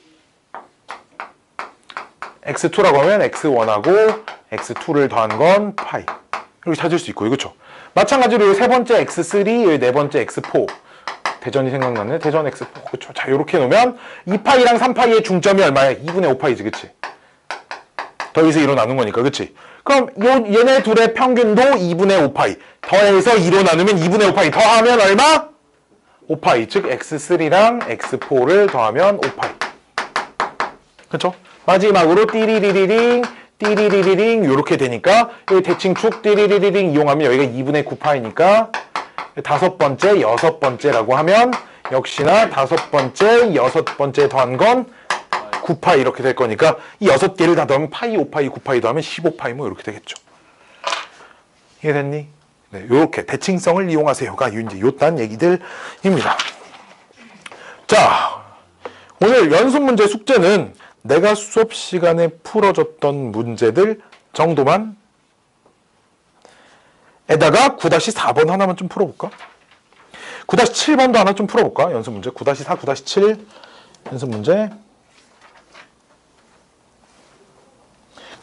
x2라고 하면 x1하고 x2를 더한 건 파이. 이렇게 찾을 수 있고요. 그렇죠? 마찬가지로 여기 세 번째 x3, 여기 네 번째 x4. 대전이 생각나네. 대전 x4. 그렇죠? 자, 이렇게 놓으면 2파이랑 3파이의 중점이 얼마야? 2분의 5파이지. 그치? 더해서 2로 나눈 거니까, 그치? 그럼 얘네 둘의 평균도 2분의 5파이. 더해서 2로 나누면 2분의 5파이. 더하면 얼마? 5파이. 즉 x3랑 x4를 더하면 5파이. 그쵸? 마지막으로 띠리리리링, 띠리리리링 요렇게 되니까 여기 대칭축 띠리리리링 이용하면 여기가 2분의 9파이니까 다섯 번째, 여섯 번째라고 하면 역시나 다섯 번째, 여섯 번째 더한 건 9파이 이렇게 될 거니까 이 6개를 다 더하면 파이, 5파이, 9파이 더하면 15파이 뭐 이렇게 되겠죠. 이해됐니? 네, 요렇게 대칭성을 이용하세요가 이제 요딴 얘기들입니다. 자, 오늘 연습 문제 숙제는 내가 수업 시간에 풀어줬던 문제들 정도만 에다가 9-4번 하나만 좀 풀어볼까? 9-7번도 하나 좀 풀어볼까? 연습 문제 9-4, 9-7 연습 문제.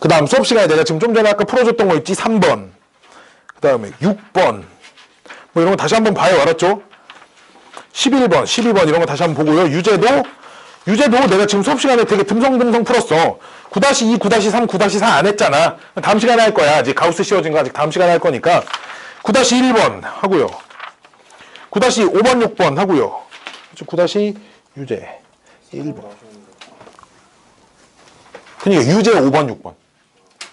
그 다음 수업 시간에 내가 지금 좀 전에 아까 풀어줬던 거 있지? 3번. 그 다음에 6번. 뭐 이런 거 다시 한번 봐요. 알았죠? 11번, 12번 이런 거 다시 한번 보고요. 유제도 내가 지금 수업 시간에 되게 듬성듬성 풀었어. 9-2, 9-3, 9-4 안 했잖아. 다음 시간에 할 거야. 아직 가우스 씌워진 거 아직 다음 시간에 할 거니까. 9-1번 하고요. 9-5번, 6번 하고요. 9- 유제 1번. 그러니까 유제 5번, 6번.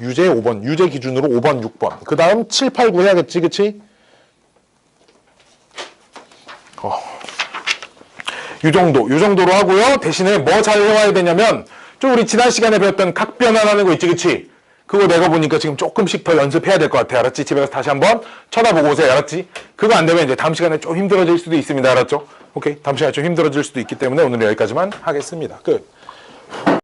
유제 5번. 유제 기준으로 5번, 6번. 그 다음 7, 8, 9 해야겠지. 그치? 요 정도로 하고요. 대신에 뭐 잘 해와야 되냐면, 좀 우리 지난 시간에 배웠던 각 변환하는 거 있지, 그치? 그거 내가 보니까 지금 조금씩 더 연습해야 될 것 같아. 알았지? 집에 가서 다시 한번 쳐다보고 오세요. 알았지? 그거 안 되면 이제 다음 시간에 좀 힘들어질 수도 있습니다. 알았죠? 오케이? 다음 시간에 좀 힘들어질 수도 있기 때문에 오늘 여기까지만 하겠습니다. 끝.